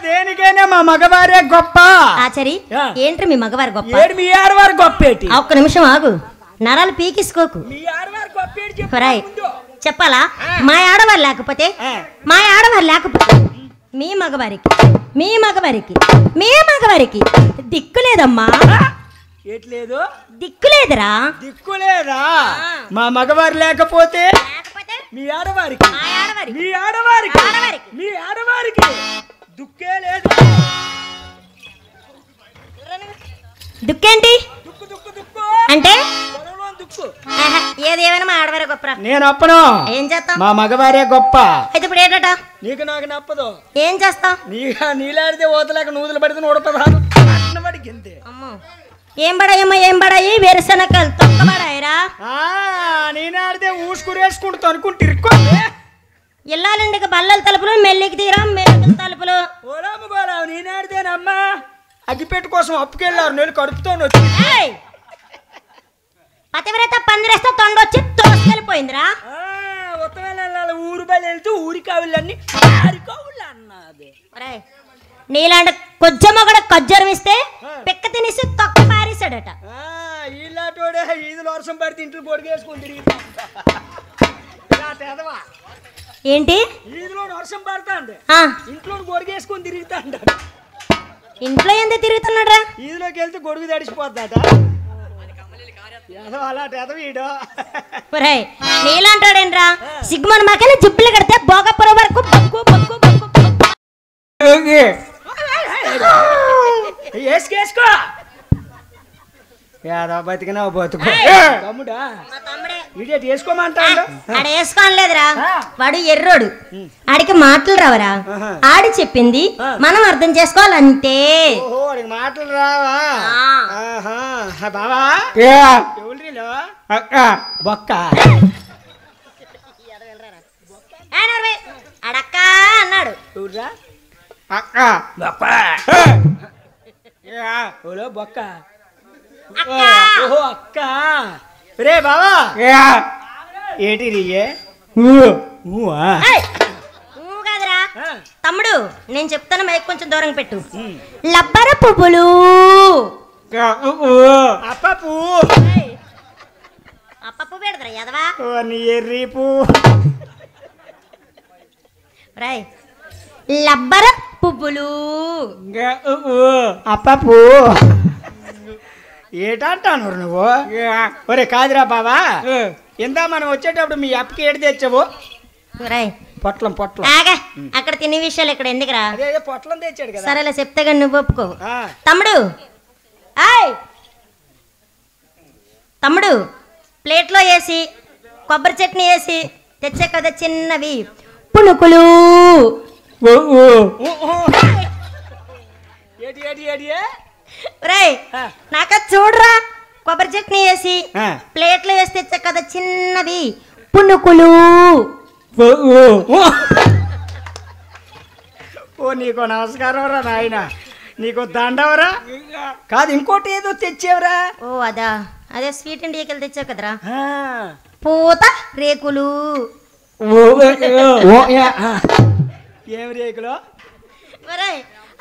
దేనికైనా మా మగవారే గొప్ప. ఆచరి ఏంటి మీ మగవారు గొప్ప? మీ ఆడవారు గొప్పేటి? ఒక్క నిమిషం ఆగు, నరాలు పీకిసుకోకు. మీ ఆడవారు గొప్పేటి చెప్పాలా? మా ఆడవారు లేకపోతే మా ఆడవారు లేకపోతే మీ మగవారికి మీ మగవారికి మీ మగవారికి దిక్కులేదమ్మా. ఏట్లేదు దిక్కులేదురా, దిక్కులేదా? మా మగవారు లేకపోతే మీ ఆడవారికి మీ ఆడవారికి మీ ఆడవారికి దుక్కే లేదు. దుక్కేంటి దుక్కు దుక్కు దుక్కు అంటే పొలంలో దుక్కు. ఆహా, ఏది ఏమైనా మా ఆడవారే గొప్ప. నేను అప్పను ఏం చేస్తాం? మా మగవారే గొప్ప. అయితే ఇప్పుడు ఏంటట? నీకు నాకు నప్పదు. ఏం చేస్తాం? నీలాడితే ఓతలేక నూతులు పడితే 116 గింతే. అమ్మో, ఏం బడాయమ్మా, ఏం బడాయి? వేరుశనక్కలు తొక్క బడాయిరా. నేనాడితే ఊసుకురేసుకుంటూ అనుకుంటే ఇల్లాలండికి బల్లల తలుపులు, మెల్లికి తీరా మెల్లికి తలుపులు. ఓలాము గోలావు నేనాడితేనమ్మా అగ్గిపెట్టు కోసం అప్పుకెళ్ళారు. నేను కడుపుతో వచ్చి పతివ్రత పందిరేస్తే తొండొచ్చి తోసుకెళ్ళిపోయిందిరా. ఉత్తమైన ఊరు బయలు వెళ్తూ ఊరి కావులన్నీ కావులు అన్నది. నీలాంటి కొజ్జమ్మ కూడా కొజ్జరం ఇస్తే పిక్క తినేసి తొక్క పారేశాడట. ఇలాంటోడే ఈదులు వర్షం పడితే ఇంట్లో గొడిగేసుకుని తిరిగి ఏంటి ఈదులో వర్షం పడతా అండి ఇంట్లో గొడిగేసుకుని తిరుగుతా అంటాడు. ఇంట్లో ఎందుకు తిరుగుతున్నాడు? ఈదులోకి వెళ్తే గొడుగు తడిసిపోద్దట. నీలాంటాడేంట్రా? సిగ్గుమని మాకెళ్ళి జిప్పులు కడితే భోగపుర వరకు బొక్కు బొక్కు బొక్కు వేసుకో యాదో బతికినావు బతుకు తమ్ముడా ఇడియట్ వేసుకోమంటాడు. ఆడ వేసుకోలేదురా, వాడు ఎర్రోడు, ఆడికి మాటలు రావరా. ఆడి చెప్పింది మనం అర్థం చేసుకోవాలంటే. మాటలు రావా బావా? బొక్క అడక్క అన్నాడు. అక్క బొక్క ఓహో అక్క. రే బావా ఏటి రీయే కదరా తమ్ముడు, నేను చెప్తాను, మైక్ కొంచెం దూరంగా పెట్టు. లబ్బర పువ్వులు అప్ప పువ్వు అప్ప పువ్వు పెడతారా ఎదవా? ఎర్రి పువ్వు రాయ్ లబ్బర పువ్వులు అప్ప పువ్వు ఏటంటాను నువ్వు? ఒరే కాదురా బావా, ఇందా మనం వచ్చేటప్పుడు మీ అప్పకి ఏడు తెచ్చావు? పొట్లం పొట్లం. అక్కడ తినే విషయాలు ఇక్కడ ఎందుకురా? పొట్లం తెచ్చాడు కదా. సరేలే చెప్తే కానీ నువ్వు ఒప్పుకో. తమ్ముడు తమ్ముడు ప్లేట్లో వేసి కొబ్బరి చట్నీ వేసి తెచ్చే కదా చిన్నవి పునుకులు. నాక చూడరా, కొబ్బరి చట్నీ వేసి ప్లేట్లో వేసి తెచ్చే కదా చిన్నవి పునుకులు. ఓ నీకు నమస్కారం రా నాయన, నీకు దండవరా. కాదు ఇంకోటి ఏదో తెచ్చేవరా? ఓ అదా, అదే స్వీట్ ఇండియాకి తెచ్చావు కదరా, పూత రేకులు. ఏం రేకులు?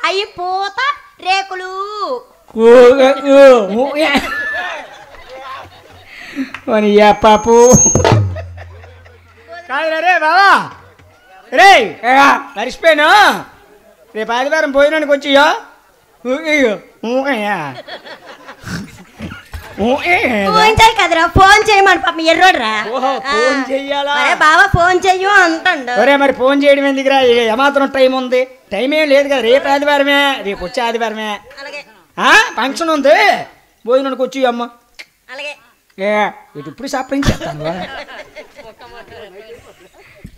అయ్యి పూత రేకులు. పాపు కాదు రే బావా. రే మరిచిపోయాను, రేపు ఆదివారం భోజనానికి వచ్చి కదరా ఫోన్ చేయమని పాప ఎర్రోడ్రా. ఫోన్ చెయ్యాలా? బావా ఫోన్ చెయ్యు అంటాడు. ఒరే మరి ఫోన్ చేయడం ఎందుకురా? ఏమాత్రం టైం ఉంది? టైం ఏం లేదు కదా. రేపు ఆదివారమే, రేపు వచ్చే ఆదివారమే ఫంక్షన్ ఉంది, భోజనానికి వచ్చి అమ్మ. ఇటు ఇప్పుడు షాపింగ్ చేస్తాను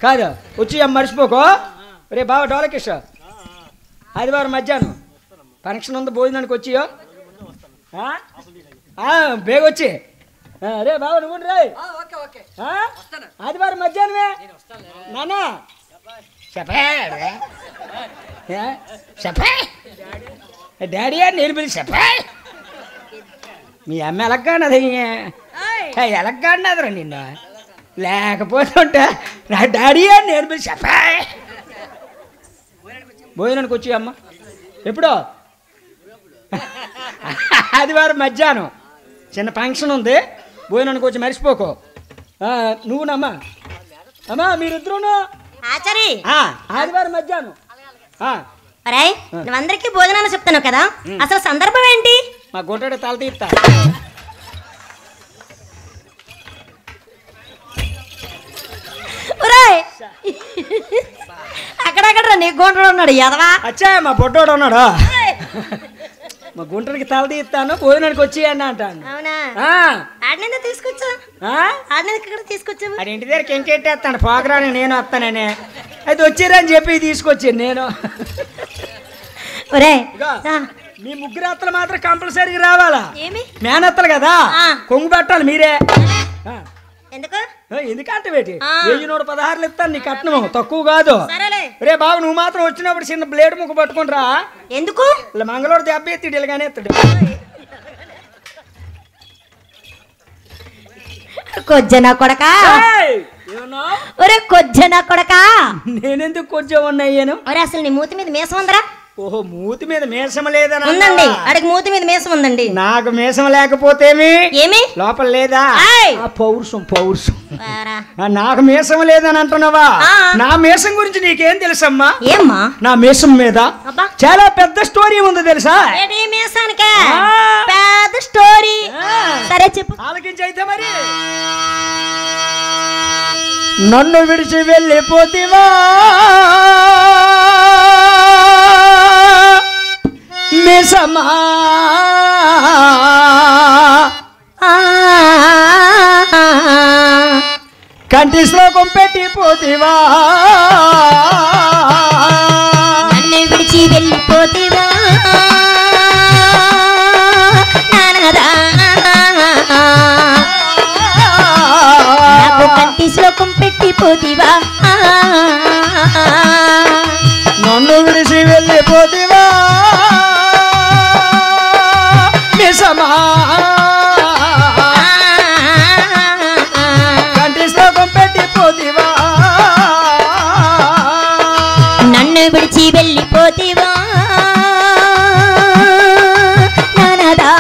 కాదు, వచ్చి అమ్మ మర్చిపోకో. రే బావ డోలకేష్, ఆదివారం మధ్యాహ్నం ఫంక్షన్ ఉంది, భోజనానికి వచ్చి బేగ వచ్చి. రే బావ నువ్వు రే, ఆదివారం మధ్యాహ్నమే నానా చెప్పే డాడీ అని నేను పిలిచి చెప్పే. మీ అమ్మ ఎలగ్గానది, ఎలగ్గాడినదిరా నిన్ను, లేకపోతే ఉంటా నా డాడీ అని నేను పిలిచి చెప్పే. భోజనానికి వచ్చి అమ్మ. ఎప్పుడో? ఆదివారం మధ్యాహ్నం చిన్న ఫంక్షన్ ఉంది, భోజనానికి వచ్చి మర్చిపోకో. నువ్వునమ్మా అమ్మా మీరిద్దరును ఆదివారం మధ్యాహ్నం. నువ్వందరికీ భోజనాలు చెప్తాను కదా, అసలు సందర్భం ఏంటి? మా గుంటడి తల తీస్తా. అక్కడక్కడ నీ గుంటడు ఉన్నాడు ఎదవా. అచ్చా మా బొడ్డోడు ఉన్నాడు. మా గుంటడికి తల తీస్తాను భోజనానికి వచ్చేయండి అంటాను. అవునా ఆ, ఆడినంత తీసుకొచ్చా ఆ? ఆడినంత ఇక్కడ తీసుకొచ్చావు. అది ఇంటి దగ్గర కెంకెట్టేస్తాను పోకరాని నేను వస్తాననే అది వచ్చారని చెప్పి తీసుకొచ్చాను నేను. ఒరే ఇగో, మీ ముగ్గురు అత్తలు మాత్రం కంపల్సరీగా రావాలా. ఏమి మేనత్తలు కదా కొంగు పెట్టాలి మీరే. ఎందుకు ఎందుకంటే వేటి 1116 ఇస్తాను నీ కట్నం తక్కువ కాదు. సరేలే రే బాబు నువ్వు మాత్రం వచ్చినప్పుడు చిన్న బ్లేడ్ ముక్క పట్టుకుని రా. ఎందుకు ఇలా మంగళవాడు దెబ్బ ఎత్తిడు ఇలాగానే ఎత్తాడు. కొజ్జన కొడకా ఒరే కొజ్జన కొడకా నేనెందుకు కొంచెం ఉన్నాయ్యాను. ఒరే అసలు నీ మూతి మీద మీసం ఉందరా? ఓహో మూతి మీద మీసం లేదని ఉందండి అడిగి మూతి మీద మీసం ఉందండి. నాకు మీసం లేకపోతేమి ఏమి లోపల లేదా ఆయ్. ఆ పౌరుషం పౌరుషం. వారా. నాకు మీసం లేదని అంటున్నావా? నా మీసం గురించి నీకేం తెలుసమ్మా? ఏమ్మా నా మీసం మీద అబ్బా. చాలా పెద్ద స్టోరీ ఉంది తెలుసా? ఏంటి ఈ మీసానికే ఆ. పెద్ద స్టోరీ. సరే చెప్పు. ఆలకించి అయితే మరి నన్ను విడిచి వెళ్ళిపోతివా మీసమా కంటి శ్లోకం పెట్టిపోతివా నన్ను విడిచి వెళ్ళిపోతివా నానదా నాకు కంటి శ్లోకం పెట్టిపోతివా నన్ను విడిచి వెళ్ళిపోతివా మీసమా కంటి శ్లోకం పెట్టిపోతివా నన్ను విడిచి వెళ్ళిపోతివా నానదా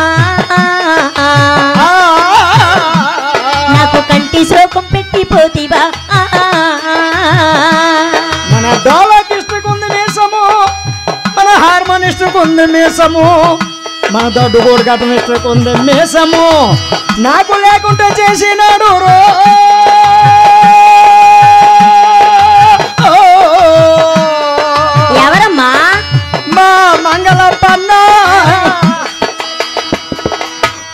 నాకు కంటి శ్లోకం పెట్టిపోతివా మన డోలకిస్టుకుంది మీసము మన హార్మోనిస్టుకుంది మీసము మన దొడ్డు గోడు కట్టమిస్టుకుంది మీసము నాకు లేకుండా చేసినాడు రో ఎవరమ్మా? మా మంగళప్పన్న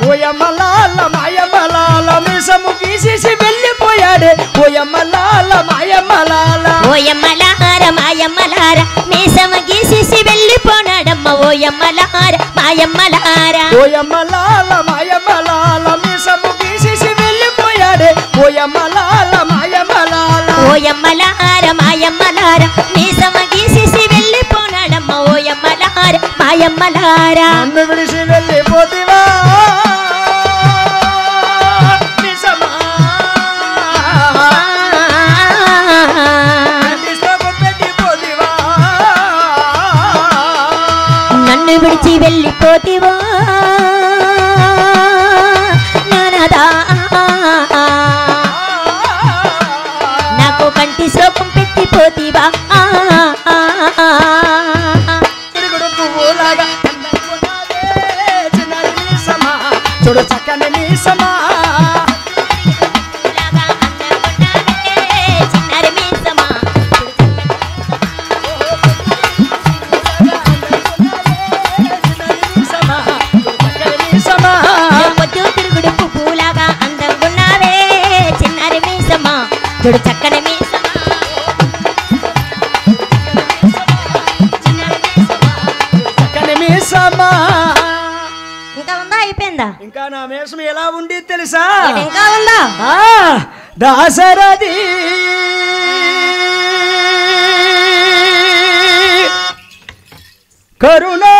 ఓయమ్మలాల మాయమ్మలాల మీసము గీసేసి వెళ్ళిపోయాడే ఓయమ్మలాల మాయమ్మలాల ఓయమ్మలార మాయమ్మలార మీసమ గీసేసి వెళ్ళిపోనాడమ్మ ఓయమ్మలార మాయమ్మలార ఓయమ్మలాల మాయమ్మలాల మీసము గీసేసి వెళ్ళిపోయాడే ఓయమ్మలాల మాయమ్మలాల ఓయమ్మలార మాయమ్మలార మీసమ గీసేసి వెళ్ళిపోనాడమ్మ ఓయమ్మలార మాయమ్మలార నన్ను విడిచి వెళ్ళిపోతివా మీసమా కంటి శ్లోకం పెట్టిపోతివా నన్ను విడిచి వెళ్ళిపోతివా నానదా నాకు కంటి శ్లోకం పెట్టిపోతివా తిరుగుడు పువ్వులాగా అందనుకున్నావే చిన్నారి మీసమా చూడు చక్కని మీసమా చిన్నారి మీసమా పొద్దు తిరుగుడు పువ్వులాగా అందంగున్నావే చిన్నారి మీసమా చూడు చక్కని మీసమా చక్కని మీసమా ఇంకా ఉందా అయిపోయిందా? ఇంకా నా మీసం ఎలా ఉంది తెలుసా? ఇంకా ఉందా? దాసరథి కరుణా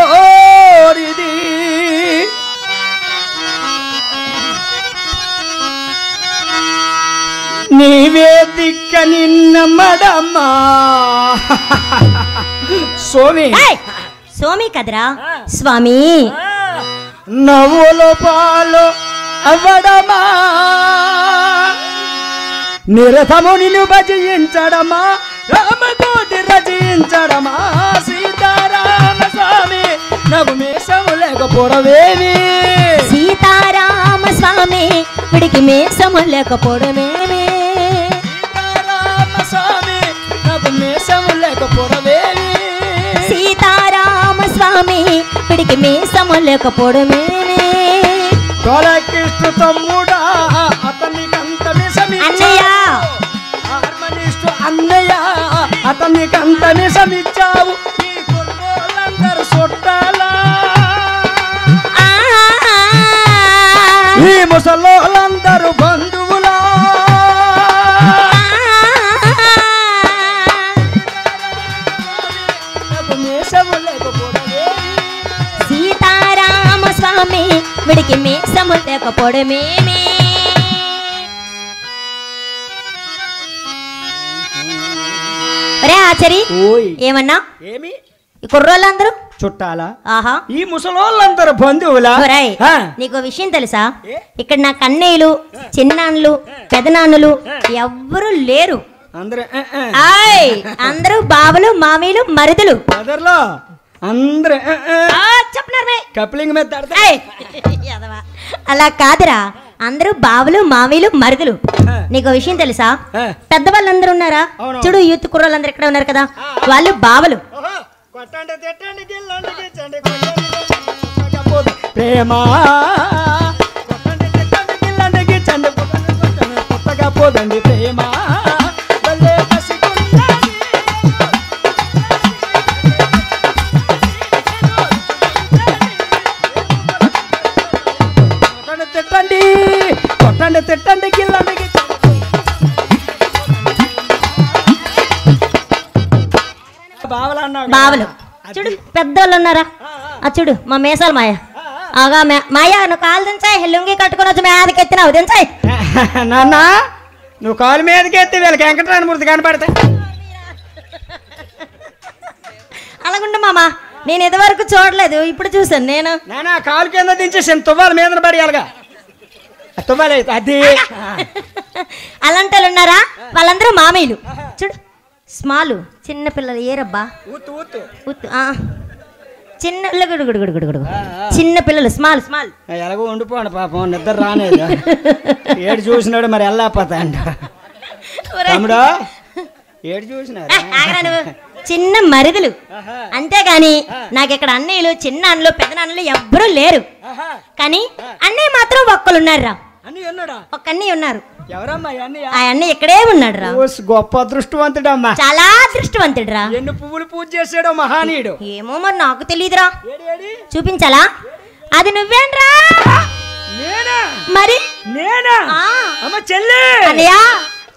ప్రయోరిది నీవే దిక్క నిన్న మడమ్మా సోమి ఏయ్! సోమి కదరా స్వామి. నవ్వులు పాలు అవ్వడమా నిరతము నిన్ను భజించడమా రామకోటి రచించడమా సీతారామ స్వామి నవ్వు మీసము లేకపోవడమేమి సీతారామ స్వామి విడికి మీసము లేకపోవడమేమి సీతారామ స్వామి నవ్వు మీసము లేకపోవడమేమి స్వామి పిడికి మీసము లేకపోవడమేమే తొలకిష్టు తమ్ముడా అతనికంత అన్నయ్య హార్మనిస్టు అన్నయ్య అతనికంత నిజమిచ్చావు ఈ కుర్రోళ్ళందరూ చుట్టాలా ఈ ముసలోళ్ళందరూ బంధువులా సీతారామ స్వామి విడికి మీసము లేకపోవడమేమే ఒరే ఆచరి ఓయ్ ఏమన్నా ఏమి ఈ కుర్రోళ్ళందరూ చుట్టాలా ఆహా ఈ ముసలోళ్ళందరూ బంధువులా ఒరేయ్, ఆ. నీకు విషయం తెలుసా ఏ? ఇక్కడ నాకు అన్నయ్యలు చిన్నాన్నలు పెదనాన్నలు ఎవ్వరూ లేరు అందరూ ఆయ్ అందరూ బావలు మామీలు మరుదులు బ్రదర్లో అందరూ చెప్తున్నారు కప్లింగ్ మీద తడతా ఎదవా. అలా కాదురా అందరూ బావలు మామీలు మరుదులు నీకు విషయం తెలుసా ఆ. పెద్దవాళ్ళందరూ ఉన్నారా అవును. చూడు యూత్ కుర్రోళ్ళందరూ ఇక్కడ ఉన్నారు కదా వాళ్ళు బావలు కొట్టండి తిట్టండి గిల్లండి గిచ్చండి ప్రేమ కొట్టండి తిట్టండి గిల్లండి గిచ్చండి కొత్తగా పోదండి ప్రేమ భలే కసిగున్నది. కొట్టండి తిట్టండి కొట్టండి తిట్టండి గిల్లండి గిచ్చండి బావలు అన్నావు కదా? బావలు చూడు పెద్దోళ్ళు ఉన్నారా చూడు మా మేసాలు మాయ ఆగా మాయ నువ్వు కాలు దించాయి లుంగి కట్టుకుని వచ్చి మీదకి ఎత్తినావు దించాయి నాన్న నువ్వు కాలు మీదకి ఎత్తి వీళ్ళకి వెంకటరామూర్తి కనపడతాయి అలాగుండు మామ నేను ఇదివరకు చూడలేదు ఇప్పుడు చూసాను నేను నాన్న కాలు కింద దించేసాను తువ్వాల మీద పడేయాలిగా తువ్వాలి అది అలాంటి వాళ్ళు ఉన్నారా వాళ్ళందరూ మామయ్యలు చూడు స్మాల్ చిన్న పిల్లలు ఏరబ్బా ఊతు ఊతు ఉత్తు, ఆ. చిన్న గుడుగుడుగుడుగుడుగుడు చిన్న పిల్లలు స్మాల్ స్మాల్ ఎలాగో ఉండిపోండి పాపం నిద్ర రానేది ఏడు చూసినాడు మరి వెళ్ళకపోతా అంట తమ్ముడు ఏడు చూసినాడు ఆగరా నువ్వు. చిన్న మరుదులు అంతేగాని నాకు ఇక్కడ అన్నయ్యలు చిన్న అన్నలు పెద్ద నాన్నలు ఎవ్వరూ లేరు కానీ అన్నయ్య మాత్రం ఒక్కలున్నారా అని ఉన్నాడా ఒక్క అన్నయ్య ఉన్నారు ఎవరమ్మా అన్నయ్య ఆ అన్నయ్య ఇక్కడే ఉన్నాడు రా ఓస్ గొప్ప అదృష్టవంతుడమ్మా చాలా అదృష్టవంతుడు రా ఎన్ని పువ్వులు పూజ చేసాడో మహానీయుడు ఏమో మరి నాకు తెలియదురా ఏడి ఏడి చూపించాలా అది నువ్వేంట్రా నేనా మరి నేనా ఆ. అమ్మ చెల్లి అన్నయ్య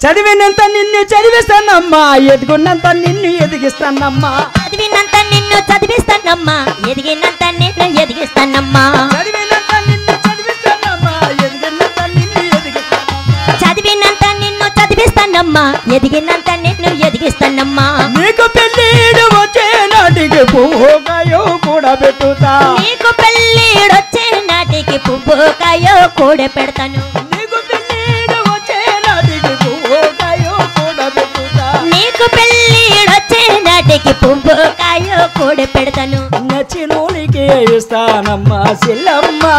చదివినంత నిన్ను చదివిస్తానమ్మా ఎదుగున్నంత నిన్ను ఎదిగిస్తానమ్మా చదివినంత నిన్ను చదివిస్తానమ్మా ఎదిగినంత నిన్ను ఎదిగిస్తానమ్మా చదివినంత నిన్ను చదివిస్తానమ్మా ఎదిగినంత నిన్ను ఎదిగిస్తానమ్మా చదివినంత నిన్ను చదివిస్తానమ్మా ఎదిగినంత నిన్ను ఎదిగిస్తానమ్మా నీకు పెళ్ళిడు వచ్చే నాటికి పువ్వుకాయో కూడా పెట్టుతా నీకు పెళ్ళిడొచ్చే నాటికి పువ్వుకాయో కూడ పెడతాను నీకు పెళ్ళిడు వచ్చే నాటికి పువ్వుకాయో కూడా పెట్టుతా నీకు పెళ్ళిడొచ్చే నాటికి పువ్వుకాయో కూడ పెడతాను నచ్చినోనికి ఇస్తానమ్మా చెల్లమ్మా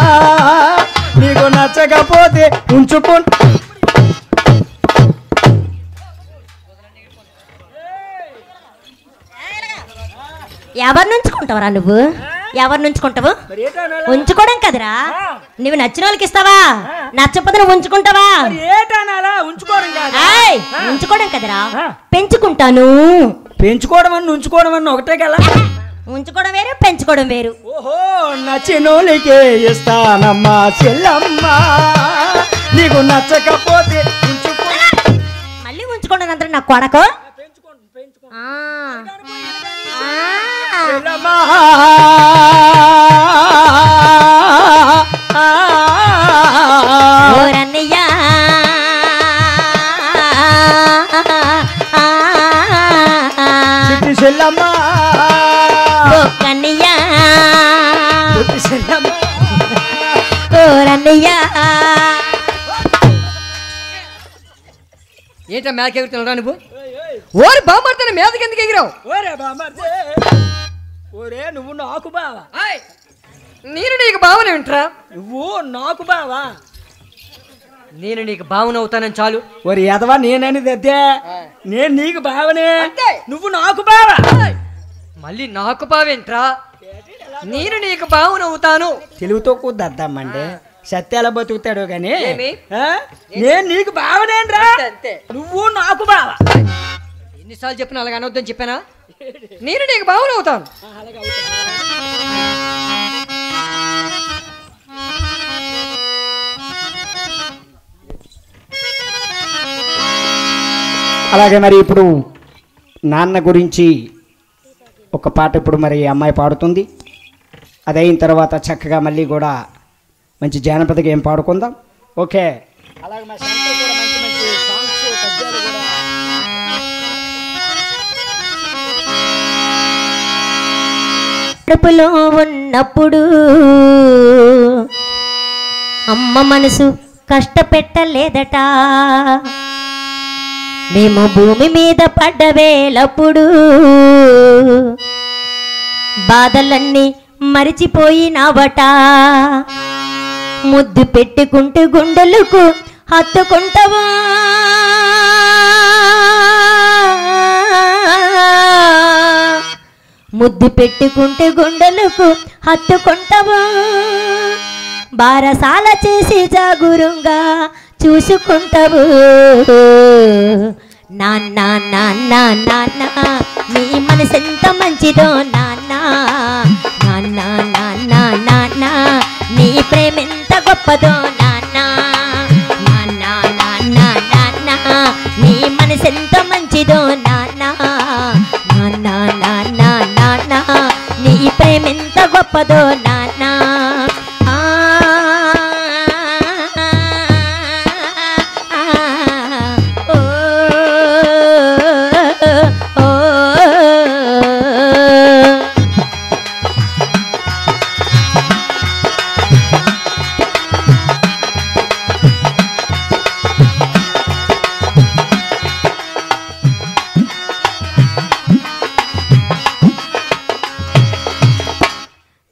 నీకు నచ్చకపోతే ఉంచుకో ఎవరిని ఉంచుకుంటావురా నువ్వు ఎవరిని ఉంచుకుంటావు ఉంచుకోవడం కదరా నువ్వు నచ్చిన వాళ్ళకి ఇస్తావా నచ్చకపోతే నువ్వు ఉంచుకుంటావా ఏటనాలా ఉంచుకోవడం కాదు ఏయ్, ఉంచుకోవడం కదరా పెంచుకుంటాను పెంచుకోవడం అని ఉంచుకోవడం అని ఒకటే కదా ఉంచుకోవడం వేరు పెంచుకోవడం వేరు ఓహో నచ్చినోళ్ళకే ఇస్తానమ్మా చెల్లమ్మా నీకు నచ్చకపోతే ఉంచుకో మళ్ళీ ఉంచుకోవడం అంతా నా కొడకు ఆ. ఆ. చెల్లమ్మా ఓరన్నయ్య చిట్టి చెల్లమ్మా కన్నయ్య చిట్టి చెల్లమ్మా ఓరన్నయ్య ఏంటా మేక ఎగురుతున్నారా నువ్వు ఓరి బామ్మర్తన మీదకి ఎందుకు ఎగిరావు ఓరే బామర్దే ఓరే నువ్వు నాకు బావా నేను నీకు భావన వింటరా నువ్వు నాకు బావా నేను నీకు భావన అవుతానని చాలు ఒరి ఎదవా నేననేది అదే నేను నీకు బావనే అంతే. నువ్వు నాకు బావా మళ్ళీ నాకు బావేంట్రా నేను నీకు బావునవుతాను. తెలుగుతో కూద్దద్దామండి సత్యాల బతుకుతాడు గాని ఏమి? నేను నీకు బావనేంద్రా అంతే. నువ్వు నాకు బావ. ఎన్నిసార్లు చెప్పినా అలాగ అనొద్దని చెప్పానా? నేను నీకు బావునవుతాను. అలాగే మరి ఇప్పుడు నాన్న గురించి ఒక పాట ఇప్పుడు మరి ఈ అమ్మాయి పాడుతుంది. అదైన తర్వాత చక్కగా మళ్ళీ కూడా మంచి జానపద గేమ్ పాడుకుందాం. ఓకే అలాగే మా సెంటర్ కూడా మంచి మంచి సాంగ్స్ పద్యాలు కూడా కడుపులో ఉన్నప్పుడు అమ్మ మనసు కష్టపెట్టలేదట. మేము భూమి మీద పడ్డ వేలప్పుడు బాధలన్నీ మరిచిపోయినావట. ముద్దు పెట్టుకుంటూ గుండెలకు హత్తుకుంటావా ముద్దు పెట్టుకుంటే గుండెలకు హత్తుకుంటావా. బారసాల చేసి జాగురుంగా చూసుకుంటావు. నాన్న నాన్న నాన్న నీ మనసెంత మంచిదో నాన్న. నాన్న నాన్న నాన్న నీ ప్రేమెంత గొప్పదో నాన్న. నాన్న నాన్న నాన్న నీ మనసెంత మంచిదో నాన్న. నాన్న నాన్న నాన్న నీ ప్రేమెంత గొప్పదో నాన్న.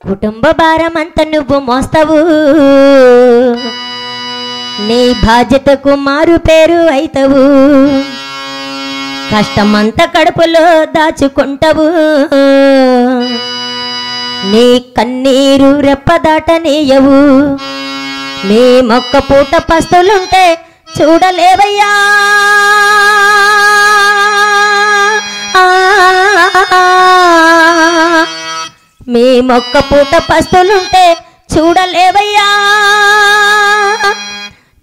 కుటుంబ భారమంతా నువ్వు మోస్తావు. నీ బాధ్యతకు మారు పేరు అయితవు. కష్టమంతా కడుపులో దాచుకుంటావు. నీ కన్నీరు రెప్పదాటనీయవు. నీ మొక్క పూట పస్తులుంటే చూడలేవయ్యా. మీ మొక్క పూట పస్తులుంటే చూడలేవయ్యా.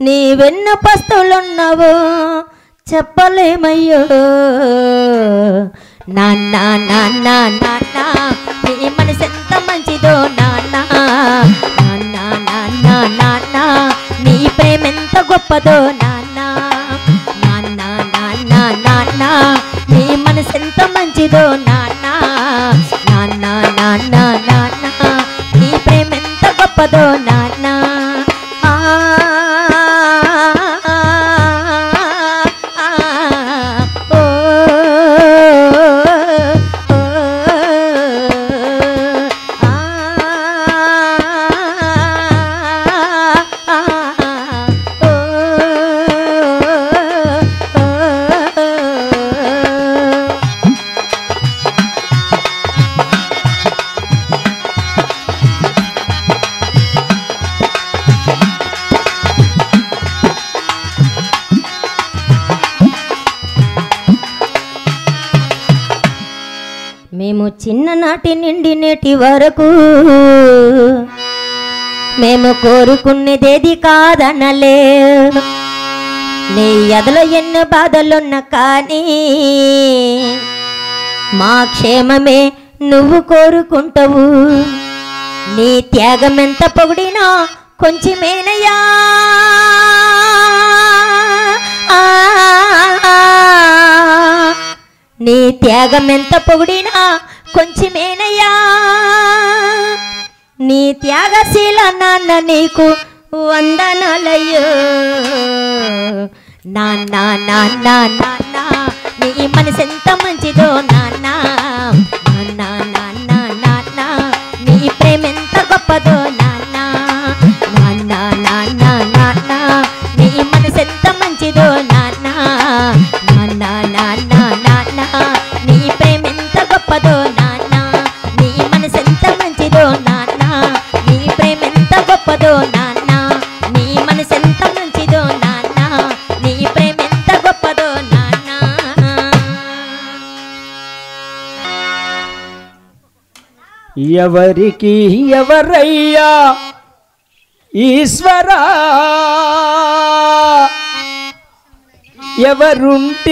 నీ వెన్ను పస్తులున్నావు చెప్పలేమయ్యో. నాన్న నాన్న నాన్న నీ మనసెంత మంచిదో నాన్న. నాన్న నాన్న నాన్న నీ ప్రేమెంత గొప్పదో నాన్న. నాన్న నాన్న నాన్న నీ మనసెంత మంచిదో నాన్న. నాన్న నాన్న నాన్న నీ ప్రేమెంత గొప్పదో నాన్న. మేము చిన్ననాటి నుండి నేటి వరకు మేము కోరుకునేదేది కాదనలే. నీ ఎదలో ఎన్నో బాధలున్నా కానీ మా క్షేమమే నువ్వు కోరుకుంటావు. నీ త్యాగం ఎంత పొగిడినా కొంచెమేనయ్యా. నీ త్యాగం ఎంత పొగిడినా కొంచెమేనయ్యా. నీ త్యాగశీల నాన్న నీకు వందనాలయ్యో. నాన్న నాన్న నాన్న నీ మనసెంత మంచిదో నాన్న. నాన్న నాన్న నాన్న నీ ప్రేమెంత గొప్పదో నాన్న. నాన్న నాన్న నాన్న నీ మనసెంత మంచిదో నాన్న. నాన్న నాన్న నాన్న నీ ప్రేమెంత గొప్పదో నాన్న. నీ మనసెంత మంచిదో ఎవరికి ఎవరయ్యా ఈశ్వరా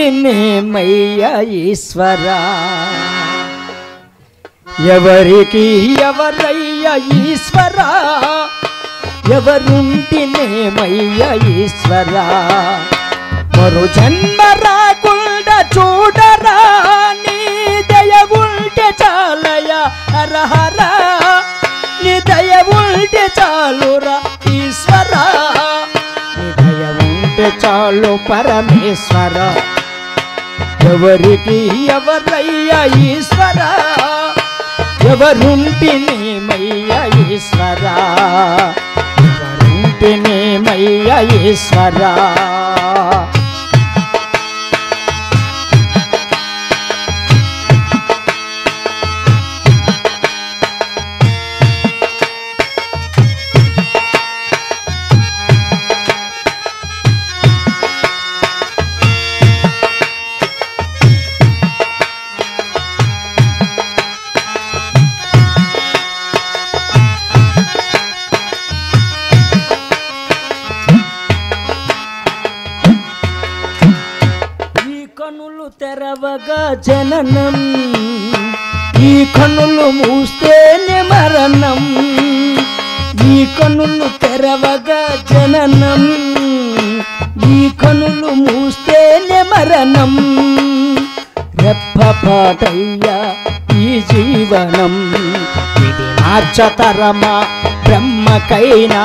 ఎవరుంటినేమయ్యా ఈశ్వరా ఎవరికి ఎవరయ్యా ఈశ్వరా ఎవరుంటినేమయ్యా ఈశ్వరా మరు జన్మ రాకుండా చూడరా నీ దయ ఉంటే చాలయ్యా హరహరా నీ దయ ఉంటే చాలురా ఈశ్వరా నీ దయ ఉంటే చాలు పరమేశ్వర ఎవరికి ఎవరయ్యా ఈశ్వరా ఎవరుంటినేమయ్యా ఈశ్వరా ఎవరుంటినేమయ్యా ఈశ్వరా కనులు తెరవగా జననం ఈ కనులు మూస్తేనే మరణం ఈ కనులు తెరవగా జననం ఈ కనులు మూస్తేనే మరణం రెప్పపాటయ్యా ఈ జీవనం ఇది మార్చతరమా బ్రహ్మకైనా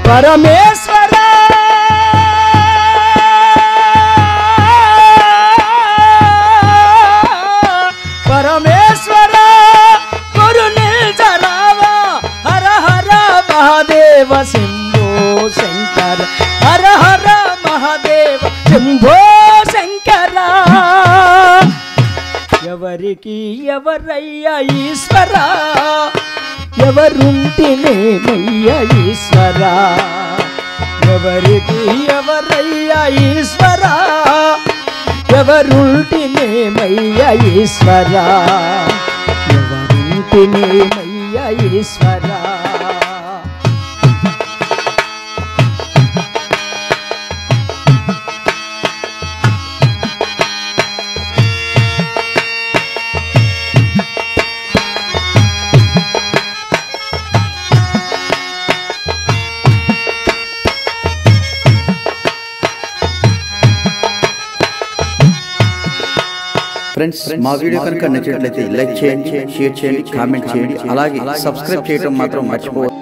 పరమేశ్వర పరమేశ్వర కరుణించరావా హర హర మహాదేవ శంభో శంకర హర హర మహాదేవ శంభో శంకర ఎవరికి ఎవరయ్యా ఈశ్వరా ఎవరుంటినేమయ్యా ఈశ్వరా ఎవరికి ఎవరయ్యా ఈశ్వరా ఎవరుంటినేమయ్యా ఈశ్వరా ఎవరుంటినేమయ్యా ఈశ్వరా ఫ్రెండ్స్ మా వీడియో కనుక నచ్చినట్లయితే లైక్ చేయండి, షేర్ చేయండి, కామెంట్ చేయండి, అలాగే సబ్స్క్రైబ్ చేయడం మాత్రం మర్చిపోవద్దు.